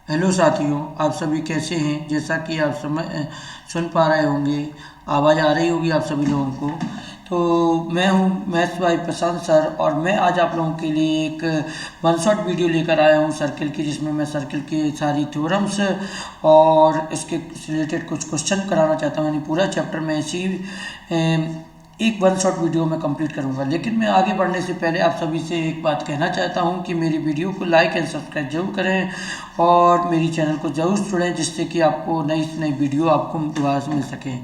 Hello साथियों, आप सभी कैसे हैं। जैसा कि आप सुन पा रहे होंगे, आवाज़ आ रही होगी आप सभी लोगों को। तो मैं हूं मैथ्स भाई प्रशांत सर, और मैं आज आप लोगों के लिए एक वन शॉट वीडियो लेकर आया हूं सर्किल की, जिसमें मैं सर्किल की सारी थ्योरम्स और इसके रिलेटेड कुछ क्वेश्चन कराना चाहता हूं। यानी पूरा चैप्टर में इसी एक वन शॉट वीडियो में कंप्लीट करूंगा। लेकिन मैं आगे बढ़ने से पहले आप सभी से एक बात कहना चाहता हूं कि मेरी वीडियो को लाइक एंड सब्सक्राइब जरूर करें और मेरी चैनल को जरूर जुड़ें, जिससे कि आपको नई से नई वीडियो आपको दोबारा से मिल सके।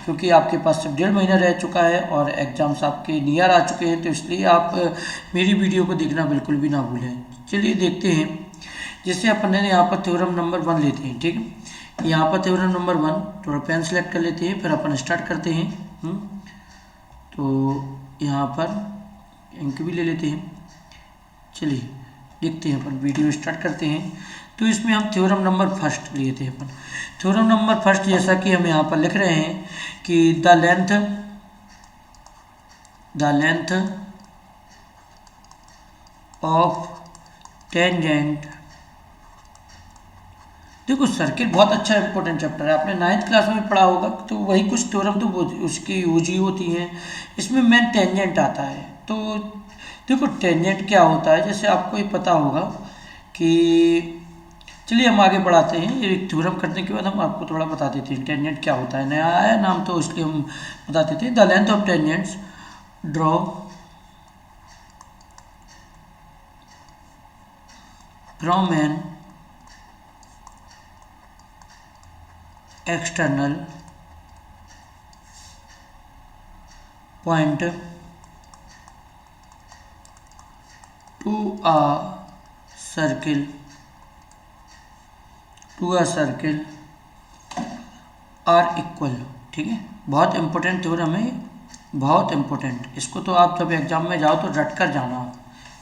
क्योंकि आपके पास सिर्फ 1.5 महीना रह चुका है और एग्ज़ाम्स आपके नियर आ चुके हैं, तो इसलिए आप मेरी वीडियो को देखना बिल्कुल भी ना भूलें। चलिए देखते हैं। जैसे अपन ने यहाँ पर थ्योरम नंबर 1 लेते हैं, ठीक है। यहाँ पर थ्योरम नंबर 1, थोड़ा पेन सेलेक्ट कर लेते हैं, फिर अपन स्टार्ट करते हैं। तो यहाँ पर इंक भी ले लेते हैं। चलिए देखते हैं, अपन वीडियो स्टार्ट करते हैं। तो इसमें हम थ्योरम नंबर फर्स्ट लिए थे अपन। थ्योरम नंबर फर्स्ट, जैसा कि हम यहाँ पर लिख रहे हैं कि द लेंथ ऑफ टेंजेंट। देखो, सर्किल बहुत अच्छा इंपॉर्टेंट चैप्टर है, आपने 9th क्लास में पढ़ा होगा। तो वही कुछ थ्योरम तो उसकी यूज ही होती हैं। इसमें मेन टेंजेंट आता है। तो देखो, टेंजेंट क्या होता है, जैसे आपको ये पता होगा कि, चलिए हम आगे बढ़ाते हैं। ये थ्योरम करने के बाद हम आपको थोड़ा बता देते हैं टेंजेंट क्या होता है। नया आया नाम तो इसलिए हम बता देते हैं। The length of tangents draw from an external point to a circle are equal. ठीक है, बहुत इंपॉर्टेंट थ्योरम है, बहुत इंपॉर्टेंट। इसको तो आप जब एग्जाम में जाओ तो रट कर जाना।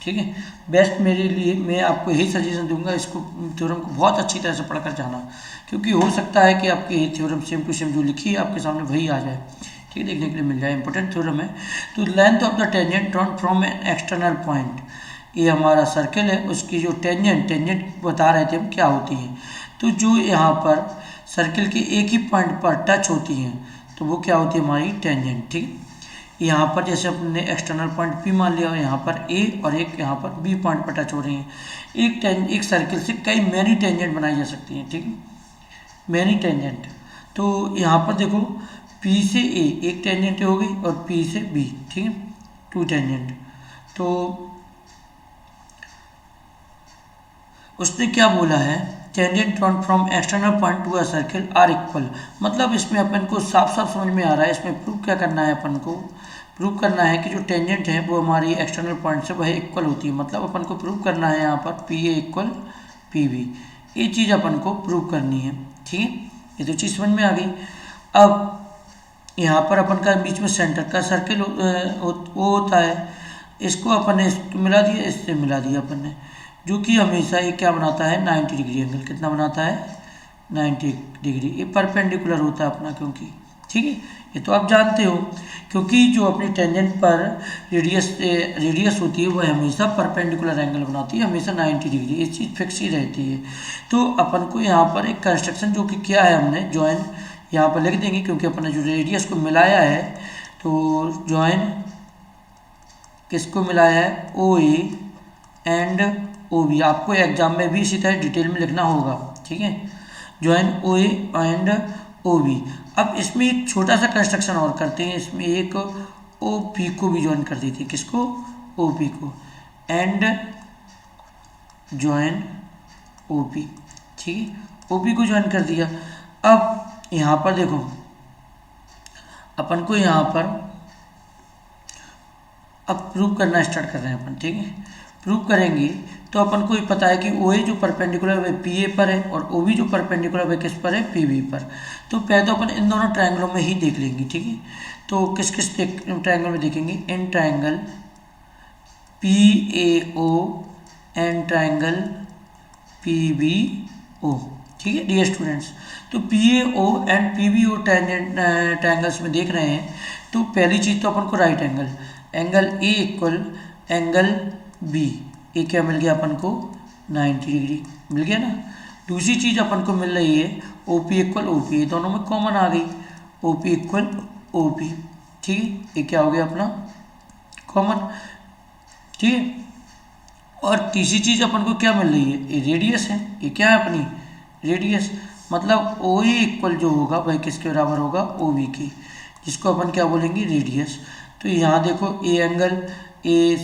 ठीक है, बेस्ट मेरे लिए मैं आपको यही सजेशन दूंगा, इसको थ्योरम को बहुत अच्छी तरह से पढ़कर जाना। क्योंकि हो सकता है कि आपकी ये थ्योरम सेम टू सेम जो लिखी है आपके सामने वही आ जाए। ठीक है, देखने के लिए मिल जाए, इंपॉर्टेंट थ्योरम है। तो length of the tangent drawn from an external point, ये हमारा सर्किल है, उसकी जो टेंजेंट बता रहे थे हम क्या होती है। तो जो यहाँ पर सर्किल के एक ही पॉइंट पर टच होती हैं तो वो क्या होती है, हमारी टेंजेंट। ठीक है, यहाँ पर जैसे अपने एक्सटर्नल पॉइंट पी मान लिया और यहाँ पर ए और एक यहाँ पर बी पॉइंट पर टच हो रही हैं। एक सर्किल से कई मैनी टेंजेंट बनाई जा सकती हैं। ठीक है, मैनी टेंजेंट। तो यहाँ पर देखो, पी से ए एक टेंजेंट हो गई और पी से बी, ठीक है, 2 टेंजेंट। तो उसने क्या बोला है, tangent drawn from external point to a circle are equal. मतलब इसमें अपन को साफ साफ समझ में आ रहा है, इसमें प्रूव क्या करना है, अपन को प्रूव करना है कि जो टेंजेंट है वो हमारी एक्सटर्नल पॉइंट से वह इक्वल होती है। मतलब अपन को प्रूव करना है यहाँ पर P A equal P B, ये चीज़ अपन को प्रूव करनी है। ठीक है, ये तो चीज़ समझ में आ गई। अब यहाँ पर अपन का बीच में सेंटर का सर्किल वो होता है, इसको अपन ने इसको मिला दिया, इससे मिला दिया अपन ने, जो कि हमेशा ये क्या बनाता है, 90 डिग्री एंगल। कितना बनाता है, 90 डिग्री। ये परपेंडिकुलर होता है अपना, क्योंकि ठीक है, ये तो आप जानते हो। क्योंकि जो अपनी टेंजेंट पर रेडियस होती है वह हमेशा परपेंडिकुलर एंगल बनाती है, हमेशा 90 डिग्री, ये चीज़ फिक्स ही रहती है। तो अपन को यहाँ पर एक कंस्ट्रक्शन जो कि किया है हमने, जॉइन यहाँ पर लिख देंगे क्योंकि अपन ने जो रेडियस को मिलाया है। तो जॉइन किसको मिलाया है, ओ ए एंड ओ बी। आपको एग्जाम में भी इसी तरह डिटेल में लिखना होगा। ठीक है, join O A and O B. अब इसमें एक छोटा सा कंस्ट्रक्शन और करते हैं, इसमें एक ओ पी को भी ज्वाइन कर देते हैं। किसको, ओ पी को, एंड जॉइन ओ पी। ठीक है, ओ पी को ज्वाइन कर दिया। अब यहाँ पर देखो, अपन को यहाँ पर अब प्रूव करना स्टार्ट कर रहे हैं अपन। ठीक है, प्रूव करेंगे तो अपन को ये पता है कि ओ ए जो परपेंडिकुलर है पी ए पर है और ओ बी जो परपेंडिकुलर है किस पर है, पी बी पर। तो पहले तो अपन इन दोनों ट्रायंगलों में ही देख लेंगे। ठीक है, तो किस किस ट्रायंगल में देखेंगे, in triangle P A O and triangle P B O. ठीक है डियर स्टूडेंट्स, तो P A O and P B O triangles में देख रहे हैं। तो पहली चीज़ तो अपन को right angle A equal angle B, ये क्या मिल गया अपन को, 90 डिग्री मिल गया ना। दूसरी चीज़ अपन को मिल रही है O P equal O P, ये दोनों में कॉमन आ गई, O P equal O P, ठीक है, ये क्या हो गया अपना कॉमन, ठीक है। और तीसरी चीज़ अपन को क्या मिल रही है, ये रेडियस है, ये क्या है अपनी रेडियस, मतलब ओ ए इक्वल जो होगा वह किसके बराबर होगा, ओ बी के, जिसको अपन क्या बोलेंगे रेडियस। तो यहाँ देखो ए एंगल, ए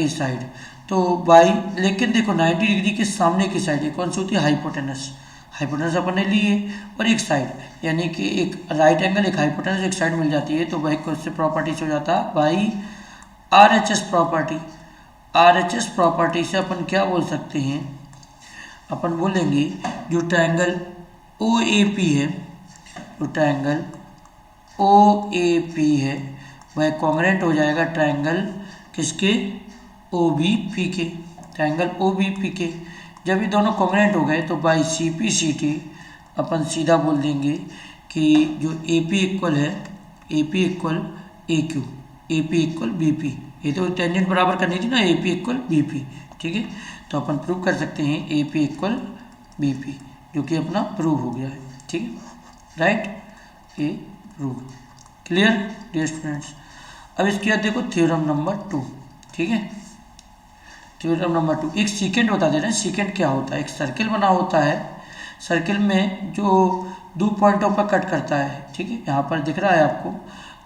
साइड, तो बाई, लेकिन देखो 90 डिग्री के सामने की साइड ये कौन सी होती है, हाइपोटेनस, हाइपोटेनस अपन ने ली है, और एक साइड यानी कि एक राइट एंगल एक हाइपोटेनस एक साइड मिल जाती है, तो वह कौन से प्रॉपर्टी से हो जाता है, by R H S property. R H S property से अपन क्या बोल सकते हैं, अपन बोलेंगे जो ट्रायंगल ओ ए पी है, जो ट्रायंगल ओ ए पी है वह कॉन्ग्रेंट हो जाएगा ट्रायंगल किसके, ओ बी पी के, ट्रायंगल ओ बी पी के। जब ये दोनों कॉन्ग्रेंट हो गए तो बाई सी पी सी टी अपन सीधा बोल देंगे कि जो ए पी इक्वल है, A P equal A Q, A P equal B P, ये तो टेंजेंट बराबर करनी थी ना, A P equal B P, ठीक है। तो अपन प्रूव कर सकते हैं A P equal B P, जो कि अपना प्रूव हो गया है, ठीक है, राइट, ए प्रूव, क्लियर डियर स्टूडेंट्स। अब इसके बाद देखो थ्योरम नंबर 2, ठीक है, थ्योरम नंबर 2 एक सीकेंट बता दे रहे हैं। सीकेंट क्या होता है, एक सर्किल बना होता है, सर्किल में जो 2 पॉइंटों पर कट करता है, ठीक है, यहाँ पर दिख रहा है आपको,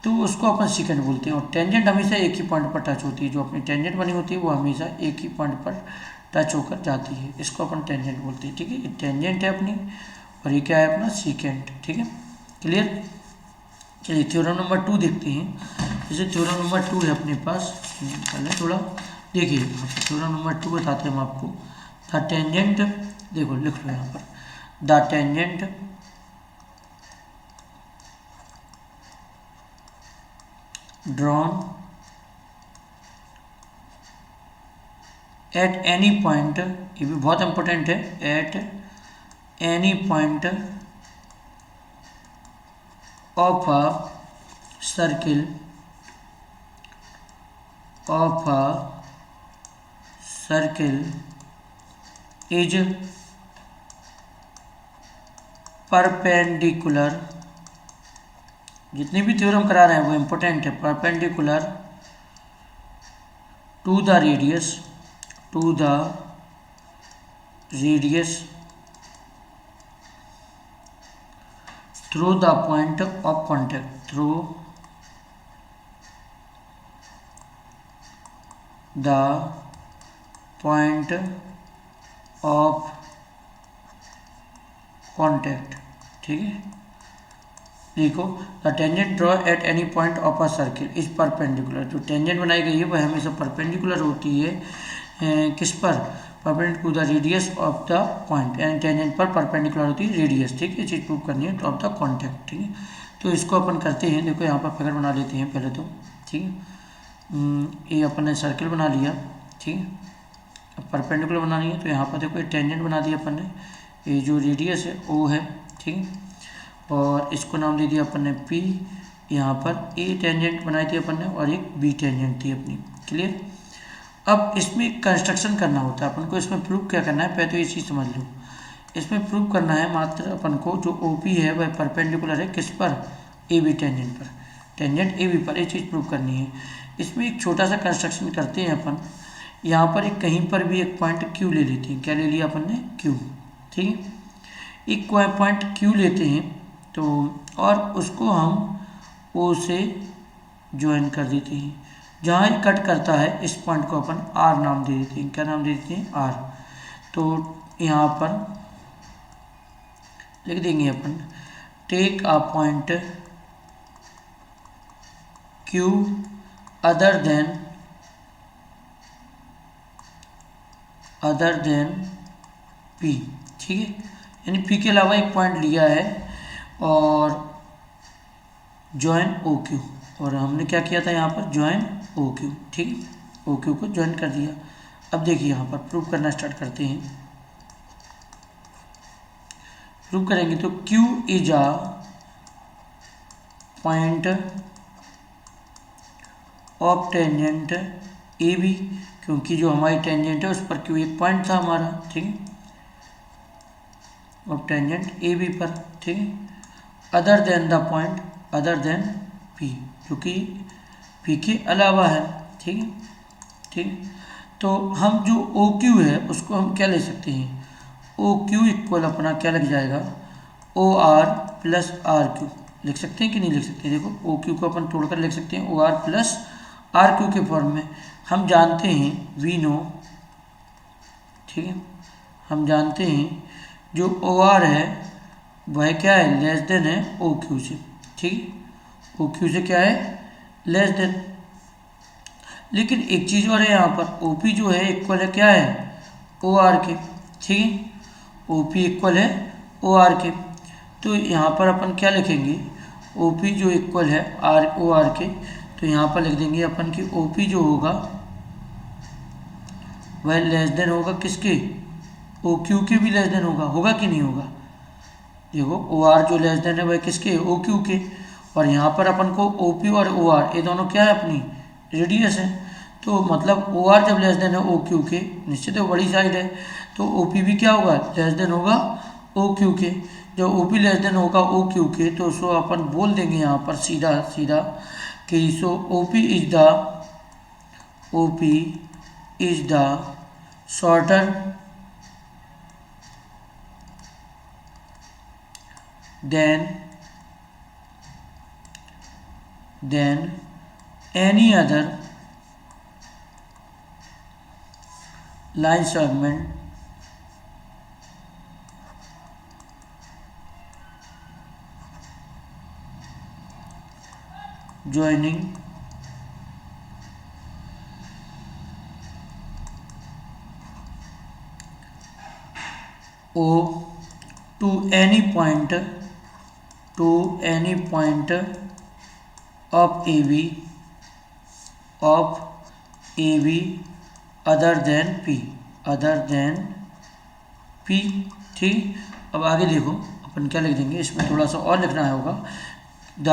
तो उसको अपन सीकेंट बोलते हैं। और टेंजेंट हमेशा एक ही पॉइंट पर टच होती है, जो अपनी टेंजेंट बनी होती है वो हमेशा एक ही पॉइंट पर टच होकर जाती है, इसको अपन टेंजेंट बोलते हैं, ठीक है। ये टेंजेंट है अपनी, और ये क्या है अपना सीकेंट, ठीक है, क्लियर। चलिए थ्योरम नंबर 2 देखते हैं। जैसे थ्योरम नंबर 2 है अपने पास, पहले थोड़ा देखिए, थ्योरम नंबर 2 बताते हैं हम आपको। द टेंजेंट, देखो लिख लो यहाँ पर, the tangent drawn at any point, ये भी बहुत इंपॉर्टेंट है, at any point of a circle is perpendicular, जितनी भी थ्योरम करा रहे हैं वो इंपॉर्टेंट है, perpendicular to the radius through the point of contact, through the point of contact, ठीक है। देखो the tangent draw at any point of a circle is perpendicular, जो टेंजेंट बनाई गई है वह हमेशा परपेंडिकुलर होती है, किस पर, perpendicular to the radius of the point, यानी टेंजेंट पर परपेंडिकुलर होती है रेडियस, ठीक है, चीज़ प्रूव करनी है ऑफ द कॉन्टैक्ट, ठीक है। तो इसको अपन करते हैं, देखो यहाँ पर फिगर बना लेते हैं पहले तो, ठीक है। ये अपन ने सर्किल बना लिया, ठीक है, अब परपेंडिकुलर बनानी है, तो यहाँ पर देखो ये टेंजेंट बना दिया अपन ने, ये जो रेडियस है ओ है, ठीक है, और इसको नाम दे दिया अपन ने पी, यहाँ पर ए टेंजेंट बनाई थी अपन ने और एक बी टेंजेंट थी अपनी, क्लियर। अब इसमें कंस्ट्रक्शन करना होता है अपन को, इसमें प्रूफ क्या करना है, पहले तो ये चीज़ समझ लो। इसमें प्रूफ करना है मात्र अपन को जो ओ पी है वह परपेंडिकुलर है किस पर, ए बी टेंजेंट पर, टेंजेंट ए बी पर, ये चीज़ प्रूफ करनी है। इसमें एक छोटा सा कंस्ट्रक्शन करते हैं अपन, यहाँ पर एक कहीं पर भी एक पॉइंट क्यू ले लेते हैं, क्या ले लिया अपन ने, क्यू, ठीक है, एक पॉइंट क्यू लेते हैं, तो और उसको हम ओ से ज्वाइन कर देते हैं, जहाँ ये कट करता है इस पॉइंट को अपन आर नाम दे देते हैं, क्या नाम दे देते हैं, आर। तो यहाँ पर लिख देंगे अपन, take a point Q other than P, ठीक है, यानी पी के अलावा एक पॉइंट लिया है और ज्वाइन ओ क्यू, और हमने क्या किया था यहाँ पर ज्वाइन ओ क्यू, ठीक है, ओ क्यू को ज्वाइन कर दिया। अब देखिए यहाँ पर प्रूव करना स्टार्ट करते हैं, प्रूव करेंगे तो Q is a point of tangent A B, क्योंकि जो हमारी टेंजेंट है उस पर Q एक पॉइंट था हमारा, ठीक है, ऑफ टेंजेंट ए बी पर, ठीक है, other than the point, other than P, जो कि पी के अलावा है, ठीक है, ठीक है। तो हम जो ओ क्यू है उसको हम क्या ले सकते हैं, ओ क्यू इक्वल अपना क्या लग जाएगा, O R plus R Q लिख सकते हैं कि नहीं लिख सकते। देखो ओ क्यू को अपन तोड़कर लिख सकते हैं O R plus R Q के फॉर्म में। हम जानते हैं वी नो, ठीक है, हम जानते हैं जो ओ आर है वह क्या है, लेस देन है ओ क्यू से, ठीक है, ओ क्यू से क्या है, लेस देन। लेकिन एक चीज़ और है यहाँ पर, ओ पी जो है इक्वल है क्या है, ओ आर के, ठीक है, ओ पी इक्वल है ओ आर के। तो यहाँ पर अपन क्या लिखेंगे, ओ पी जो इक्वल है आर ओ आर के, तो यहाँ पर लिख देंगे अपन कि ओ पी जो होगा वह लेस देन होगा किसके, ओ क्यू के भी लेस देन होगा, होगा कि नहीं होगा। देखो ओ आर जो लेस देन है वह किसके, ओ क्यू के, और यहाँ पर अपन को ओ पी और ओ आर ये दोनों क्या है, अपनी रेडियस है। तो मतलब ओ आर जब लेस देन है ओ क्यू के, निश्चित है बड़ी साइड है, तो ओ पी भी क्या होगा, लेस देन होगा ओ क्यू के। जब ओ पी लेस देन होगा ओ क्यू के, तो सो अपन बोल देंगे यहाँ पर सीधा सीधा कि so O P is the, O P is the shorter than any other line segment joining O to any point of AB other than P, ठीक। अब आगे देखो अपन क्या लिख देंगे, इसमें थोड़ा सा और लिखना होगा, द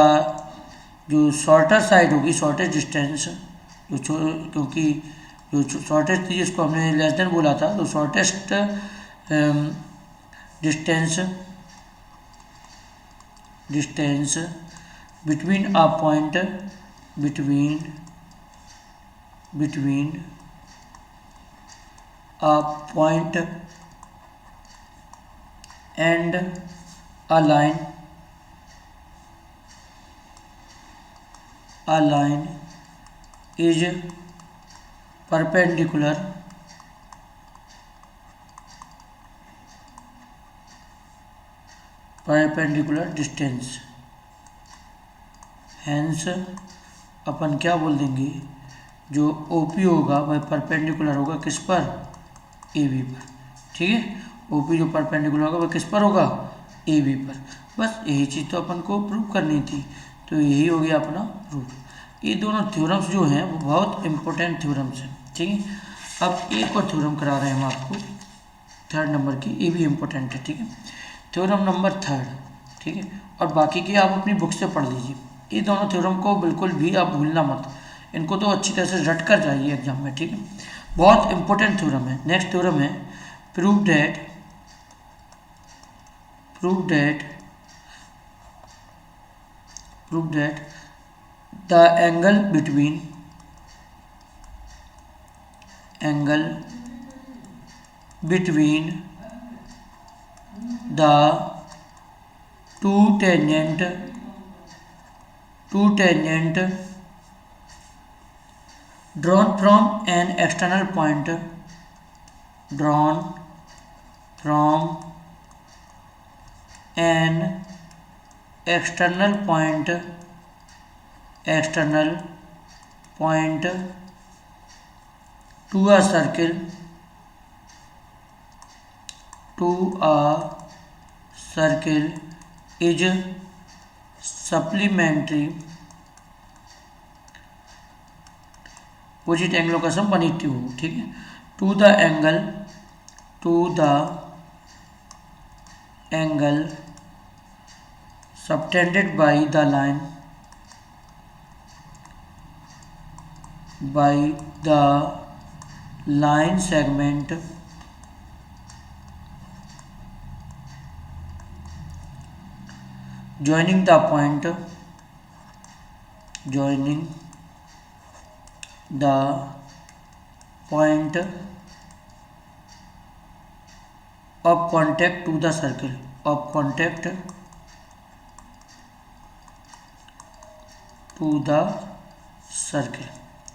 जो शॉर्टर साइड होगी, शॉर्टेस्ट डिस्टेंस, क्योंकि जो शॉर्टेस्ट थी जिसको हमने लेस देन बोला था, तो shortest distance between a point, between a point and a line is perpendicular distance, hence अपन क्या बोल देंगे, जो OP होगा वह परपेंडिकुलर होगा किस पर, AB पर, ठीक है, OP जो परपेंडिकुलर होगा वह किस पर होगा, AB पर। बस यही चीज़ तो अपन को प्रूव करनी थी, तो यही हो गया अपना प्रूफ। ये दोनों थ्योरम्स जो हैं वो बहुत इंपॉर्टेंट थ्योरम्स हैं, ठीक है। अब एक और थ्योरम करा रहे हैं हम आपको 3rd नंबर की, ये भी इम्पोर्टेंट है, ठीक है, थ्योरम नंबर 3rd, ठीक है, और बाकी के आप अपनी बुक से पढ़ लीजिए। ये दोनों थ्योरम को बिल्कुल भी आप भूलना मत, इनको तो अच्छी तरह से रट कर जाइए एग्जाम में, ठीक है, बहुत इंपॉर्टेंट थ्योरम है। नेक्स्ट थ्योरम है prove that the angle between the two tangent drawn from an external point to a circle is supplementary opposite एंगलों का सम 180 हो, ठीक है, to the angle subtended by the line segment joining the point of contact to the circle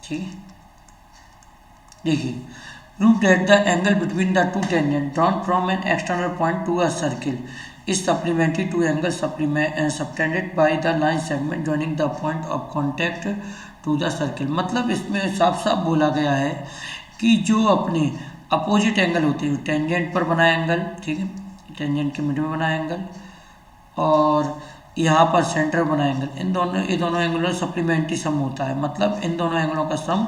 ठीक है। देखिए, prove that the angle between the two tangent drawn from an external point to a circle is supplementary to angle subtended by the line segment joining the point of contact to the circle. मतलब इसमें साफ साफ बोला गया है कि जो अपने अपोजिट एंगल होते हैं, टेंजेंट पर बना एंगल, ठीक है, टेंजेंट के मिड में बना एंगल और यहाँ पर सेंटर बना एंगल, ये दोनों एंगलों का सप्लीमेंट्री सम होता है। मतलब इन दोनों एंगलों का सम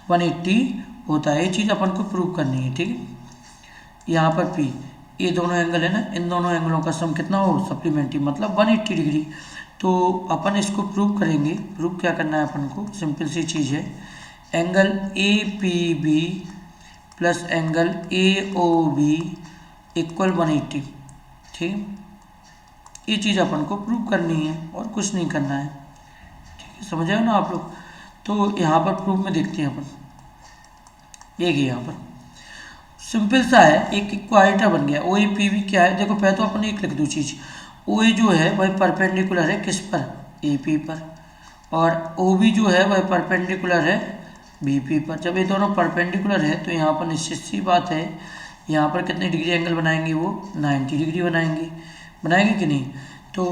180 होता है। ये चीज़ अपन को प्रूव करनी है, ठीक है। यहाँ पर P, ये दोनों एंगल है ना, इन दोनों एंगलों का सम कितना हो, सप्लीमेंट्री, मतलब 180 डिग्री। तो अपन इसको प्रूव करेंगे। प्रूव क्या करना है अपन को, सिंपल सी चीज़ है, angle APB plus angle AOB equal 180, ठीक है। ये चीज़ अपन को प्रूव करनी है और कुछ नहीं करना है, ठीक है, समझ आए ना आप लोग। तो यहाँ पर प्रूफ में देखते हैं अपन, देखिए यहाँ पर सिंपल सा है, एक इक्वाइटर बन गया। OAPB क्या है, देखो पहले तो अपन एक लिख दो चीज़, OA जो है वह परपेंडिकुलर है किस पर, AP पर, और OB जो है वह परपेंडिकुलर है BP पर। जब ये दोनों परपेंडिकुलर है तो यहाँ पर निश्चित सी बात है, यहाँ पर कितने डिग्री एंगल बनाएंगे, वो 90 डिग्री बनाएंगे कि नहीं। तो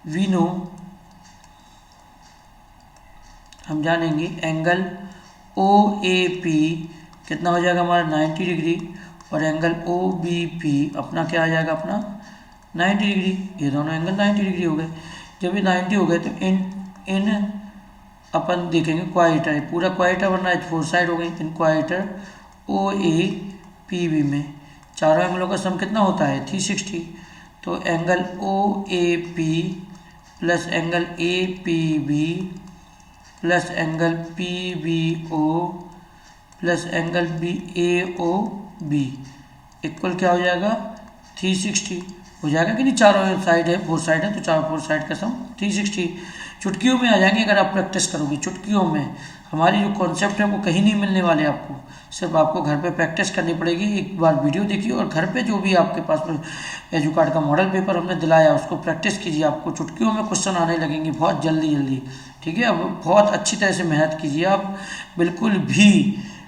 वी नो, हम जानेंगे एंगल OAP कितना हो जाएगा हमारा 90 डिग्री, और एंगल OBP अपना क्या आ जाएगा, अपना 90 डिग्री। ये दोनों एंगल 90 डिग्री हो गए। जब ये 90 हो गए तो इन अपन देखेंगे क्वाइटर है, पूरा क्वाइटर बनना है, 4 साइड हो गई। इन क्वाइटर OAPB में चारों एंगलों का सम कितना होता है, 360। तो angle OAP plus angle APB plus angle PBO plus angle AOB equal क्या हो जाएगा, 360 हो जाएगा कि नहीं। चारों साइड है, 4 साइड है, तो चारों 4 साइड का सम 360 चुटकियों में आ जाएंगे अगर आप प्रैक्टिस करोगे। चुटकियों में हमारी जो कॉन्सेप्ट है वो कहीं नहीं मिलने वाले आपको, सिर्फ आपको घर पे प्रैक्टिस करनी पड़ेगी। एक बार वीडियो देखिए और घर पे जो भी आपके पास में एजुकार्ड का मॉडल पेपर हमने दिलाया उसको प्रैक्टिस कीजिए। आपको चुटकियों में क्वेश्चन आने लगेंगे बहुत जल्दी, ठीक है। अब बहुत अच्छी तरह से मेहनत कीजिए, आप बिल्कुल भी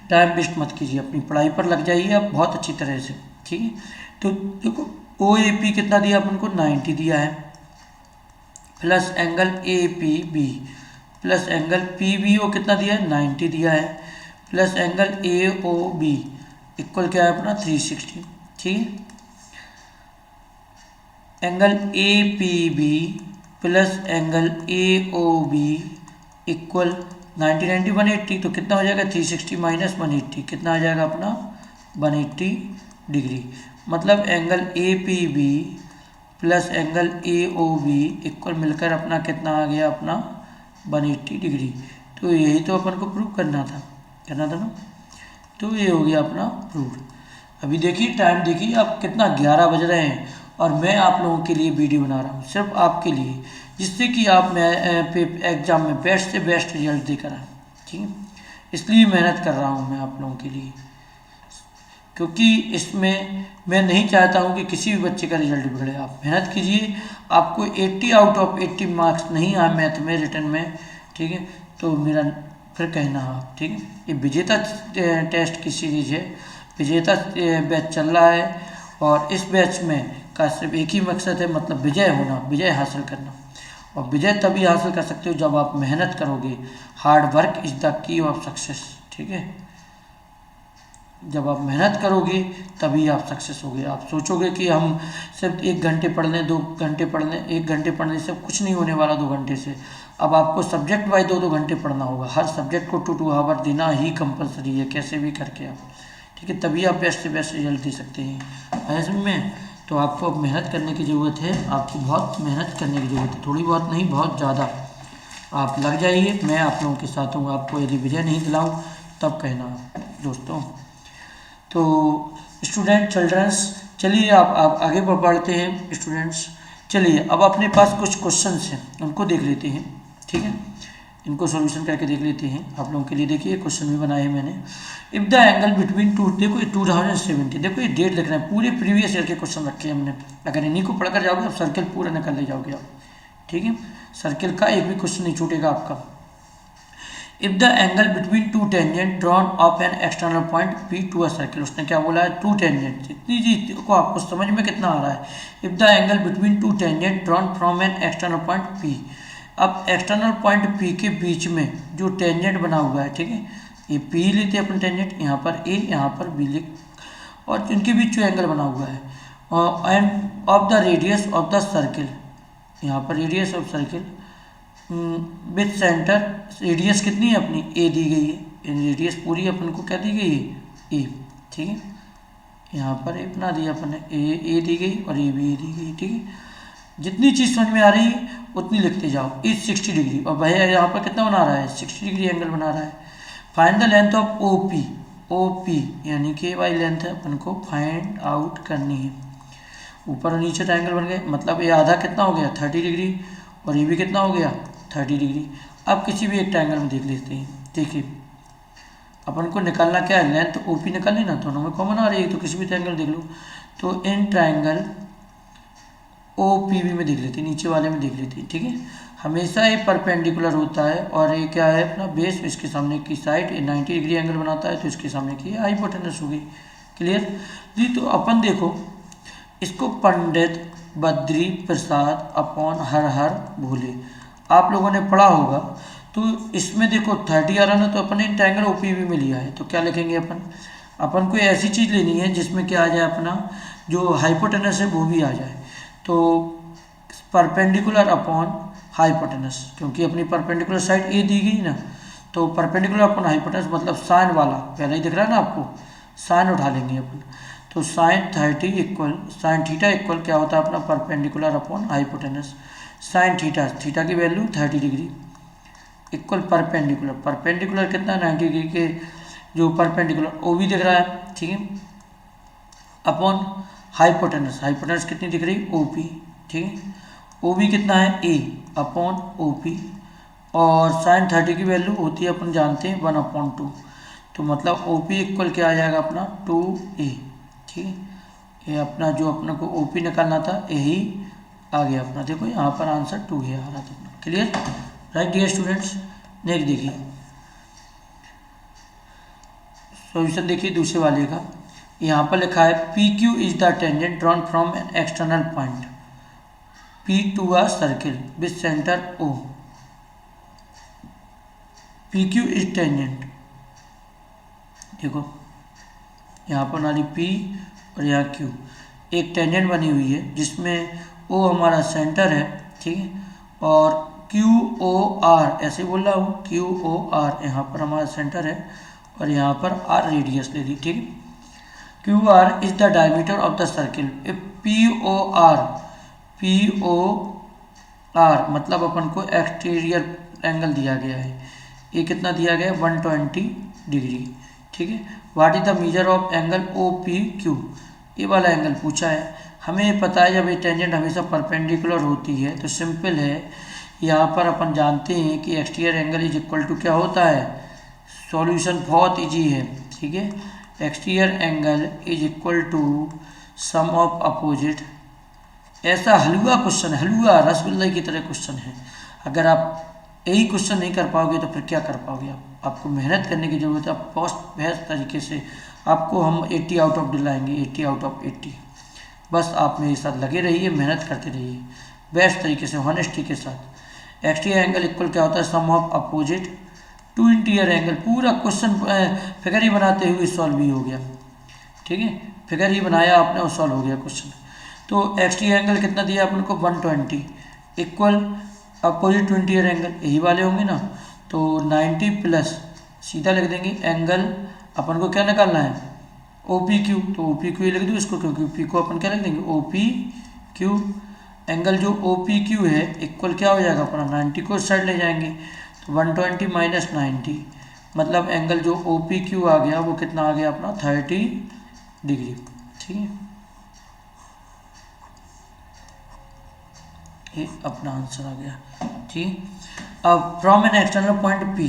टाइम वेस्ट मत कीजिए, अपनी पढ़ाई पर लग जाइए आप बहुत अच्छी तरह से, ठीक है। तो देखो OAP कितना दिया अपन को, 90 दिया है, plus angle APB plus angle PBO कितना दिया है, 90 दिया है, प्लस एंगल AOB इक्वल क्या है अपना 360, ठीक है। Angle APB plus angle AOB equal 90 180, तो कितना हो जाएगा 360 माइनस 180, कितना आ जाएगा अपना 180 डिग्री। मतलब angle APB plus angle AOB equal मिलकर अपना कितना आ गया, अपना 180 डिग्री। तो यही तो अपन को प्रूव करना था ना। तो ये हो गया अपना प्रूफ। अभी देखिए टाइम देखिए आप कितना, 11 बज रहे हैं और मैं आप लोगों के लिए वीडियो बना रहा हूँ सिर्फ आपके लिए, जिससे कि आप एग्ज़ाम में बेस्ट से बेस्ट रिजल्ट देकर आए, ठीक है। इसलिए मेहनत कर रहा हूँ मैं आप लोगों के लिए, क्योंकि इसमें मैं नहीं चाहता हूँ कि किसी भी बच्चे का रिजल्ट बिगड़े। आप मेहनत कीजिए, आपको 80 आउट ऑफ 80 मार्क्स नहीं आए मैथ में, रिटर्न में, ठीक है, तो मेरा फिर कहना आप, ठीक है। ये विजेता टेस्ट की सीरीज है, विजेता बैच चल रहा है और इस बैच में का सिर्फ एक ही मकसद है, मतलब विजय होना, विजय हासिल करना। और विजय तभी हासिल कर सकते हो जब आप मेहनत करोगे। Hard work is the key of success, ठीक है। जब आप मेहनत करोगे तभी आप सक्सेस होगे। आप सोचोगे कि हम सिर्फ 1 घंटे पढ़ लें, 2 घंटे पढ़ लें, 1 घंटे पढ़ने से कुछ नहीं होने वाला 2 घंटे से। अब आपको सब्जेक्ट वाइज 2-2 घंटे पढ़ना होगा, हर सब्जेक्ट को 2-2 आवर देना ही कंपलसरी है, कैसे भी करके आप, ठीक है, तभी आप बेस्ट से बेस्ट रिजल्ट दे सकते हैं। ऐसे में तो आपको अब मेहनत करने की ज़रूरत है, आपको बहुत मेहनत करने की ज़रूरत है, थोड़ी बहुत नहीं बहुत ज़्यादा। आप लग जाइए, मैं आप लोगों के साथ हूँ। आपको यदि विजय नहीं दिलाऊँ तब कहना दोस्तों। तो स्टूडेंट चिल्ड्रंस, चलिए आप आगे बढ़ते हैं स्टूडेंट्स। चलिए अब अपने पास कुछ क्वेश्चंस हैं, उनको देख लेते हैं। ठीक है, इनको सॉल्यूशन करके देख लेते हैं। आप लोगों के लिए देखिए क्वेश्चन भी बनाए हैं मैंने। If the angle between to, देखो ये 2070, देखो ये डेट लिख रहे हैं, पूरे प्रीवियस ईयर के क्वेश्चन रखे हैं हमने। अगर इन्हीं को पढ़कर जाओगे आप सर्किल पूरा निकल ले जाओगे आप। ठीक है, सर्किल का एक भी क्वेश्चन नहीं छूटेगा आपका। If the angle between two tangent drawn of an external point P to a circle, उसने क्या बोला है, टू टेंजेंट। इतनी चीज को आपको समझ में कितना आ रहा है। If the angle between two tangent drawn from an external point P, अब एक्सटर्नल पॉइंट पी के बीच में जो टेंजेंट बना हुआ है, ठीक है, ये पी लेते हैं अपन टेंजेंट, यहाँ पर ए यहाँ पर बी लिख, और इनके बीच जो एंगल बना हुआ है, and of the radius of the circle, यहाँ पर radius of circle with centre, radius कितनी है अपनी, ए दी गई है, रेडियस पूरी अपन को क्या दी गई है, ए। ठीक है, यहाँ पर ए बना दिया अपन ने, ए दी गई और ए भी ए दी गई। ठीक है, जितनी चीज़ समझ में आ रही है उतनी लिखते जाओ। इस 60 डिग्री, और भैया यहाँ पर कितना बना रहा है, 60 डिग्री एंगल बना रहा है। Find the length of O P, O P यानी कि वाई लेंथ है, अपन को फाइंड आउट करनी है। ऊपर और नीचे ट्रायंगल बन गए, मतलब ये आधा कितना हो गया, 30 डिग्री, और ये भी कितना हो गया, 30 डिग्री। अब किसी भी एक ट्रायंगल में देख लेते हैं। देखिए अपन को निकालना क्या है, लेंथ ओ पी निकालनी ना, दोनों में कॉमन आ रही है, तो किसी भी ट्रायंगल देख लो। तो इन ट्रायंगल ओ पी बी में देख लेते हैं, नीचे वाले में देख लेते हैं। ठीक है, हमेशा ये परपेंडिकुलर होता है, और ये क्या है अपना बेस, इसके सामने की साइड 90 डिग्री एंगल बनाता है, तो इसके सामने की हाइपोटेनस होगी। क्लियर जी। तो अपन देखो इसको पंडित बद्री प्रसाद अपॉन हर हर भोले, आप लोगों ने पढ़ा होगा। तो इसमें देखो 30 आ रहा ना, तो अपन इन ट्रायंगल ओपीवी में लिया है, तो क्या लिखेंगे अपन को ऐसी चीज़ लेनी है जिसमें क्या आ जाए, अपना जो हाइपोटेनस है वो भी आ जाए। तो परपेंडिकुलर अपॉन हाइपोटेनस, क्योंकि अपनी परपेंडिकुलर साइड ए दी गई ना, तो परपेंडिकुलर अपॉन हाइपोटेनस मतलब साइन वाला, पहले ही दिख रहा है ना आपको, साइन उठा लेंगे अपन। तो sine 30 equal sine theta equal क्या होता है अपना, perpendicular upon hypotenuse. Sine theta, theta की value 30 degree equal perpendicular, perpendicular कितना 90 डिग्री के जो परपेंडिकुलर ओ भी दिख रहा है। ठीक है, अपॉन हाइपोटेनस, हाइपोटेनस कितनी दिख रही, ओ पी। ठीक है, ओ भी कितना है, ए अपॉन ओ पी, और साइन 30 की वैल्यू होती है अपन जानते हैं 1/2, तो मतलब ओ पी इक्वल क्या आ जाएगा अपना 2a। ठीक है, ये अपना जो अपने को ओ पी निकालना था यही आ गया अपना, देखो यहाँ पर आंसर 2a आ रहा था अपना। Clear, right dear students. Next देखिए सॉल्यूशन, देखिए दूसरे वाले का, यहाँ पर लिखा है P Q is the tangent drawn from an external point P to a circle with centre O. P Q is tangent, देखो यहाँ पर नाली पी और यहाँ क्यू, एक टेंजेंट बनी हुई है जिसमें ओ हमारा सेंटर है। ठीक है, और क्यू ओ आर, ऐसे बोल रहा हूँ, क्यू ओ आर यहाँ पर हमारा सेंटर है, और यहाँ पर आर रेडियस ले ली। ठीक है, Q R is the diameter of the circle. P O R मतलब अपन को एक्सटीरियर एंगल दिया गया है, ये कितना दिया गया है, 120 डिग्री। ठीक है, what is the measure of angle O P Q, ये वाला एंगल पूछा है। हमें ये पता है जब ये टेंजेंट हमेशा परपेंडिकुलर होती है तो सिंपल है, यहाँ पर अपन जानते हैं कि exterior angle is equal to क्या होता है, सॉल्यूशन बहुत इजी है। ठीक है, exterior angle is equal to sum of opposite. ऐसा हलवा क्वेश्चन, हलवा रसगुल्ले की तरह क्वेश्चन है। अगर आप यही क्वेश्चन नहीं कर पाओगे तो फिर क्या कर पाओगे आपको मेहनत करने की ज़रूरत है। पोस्ट बेस्ट तरीके से आपको हम 80 आउट ऑफ दिलाएंगे, 80 आउट ऑफ 80। बस आप मेरे साथ लगे रहिए, मेहनत करते रहिए बेस्ट तरीके से, हॉनेस्टी के साथ। एक्सटीरियर एंगल इक्वल क्या होता है, sum of opposite to interior angle. पूरा क्वेश्चन फिगर ही बनाते हुए सॉल्व भी हो गया। ठीक है, फिगर ही बनाया आपने और सॉल्व हो गया क्वेश्चन। तो एक्सटीरियर एंगल कितना दिया अपन को, 120 equal opposite to interior angle, यही वाले होंगे ना, तो 90 प्लस सीधा लिख देंगे एंगल, अपन को क्या निकालना है, ओ पी क्यू, तो ओ पी क्यू लिख दूँ इसको, क्योंकि पी को अपन क्या लिख देंगे, ओ पी क्यू। एंगल जो ओ पी क्यू है इक्वल क्या हो जाएगा अपना, 90 को इस साइड ले जाएंगे, तो 120 माइनस 90 मतलब एंगल जो ओ पी क्यू आ गया वो कितना आ गया अपना 30 डिग्री। ठीक है, ये अपना आंसर आ गया। ठीक, अब from an external point P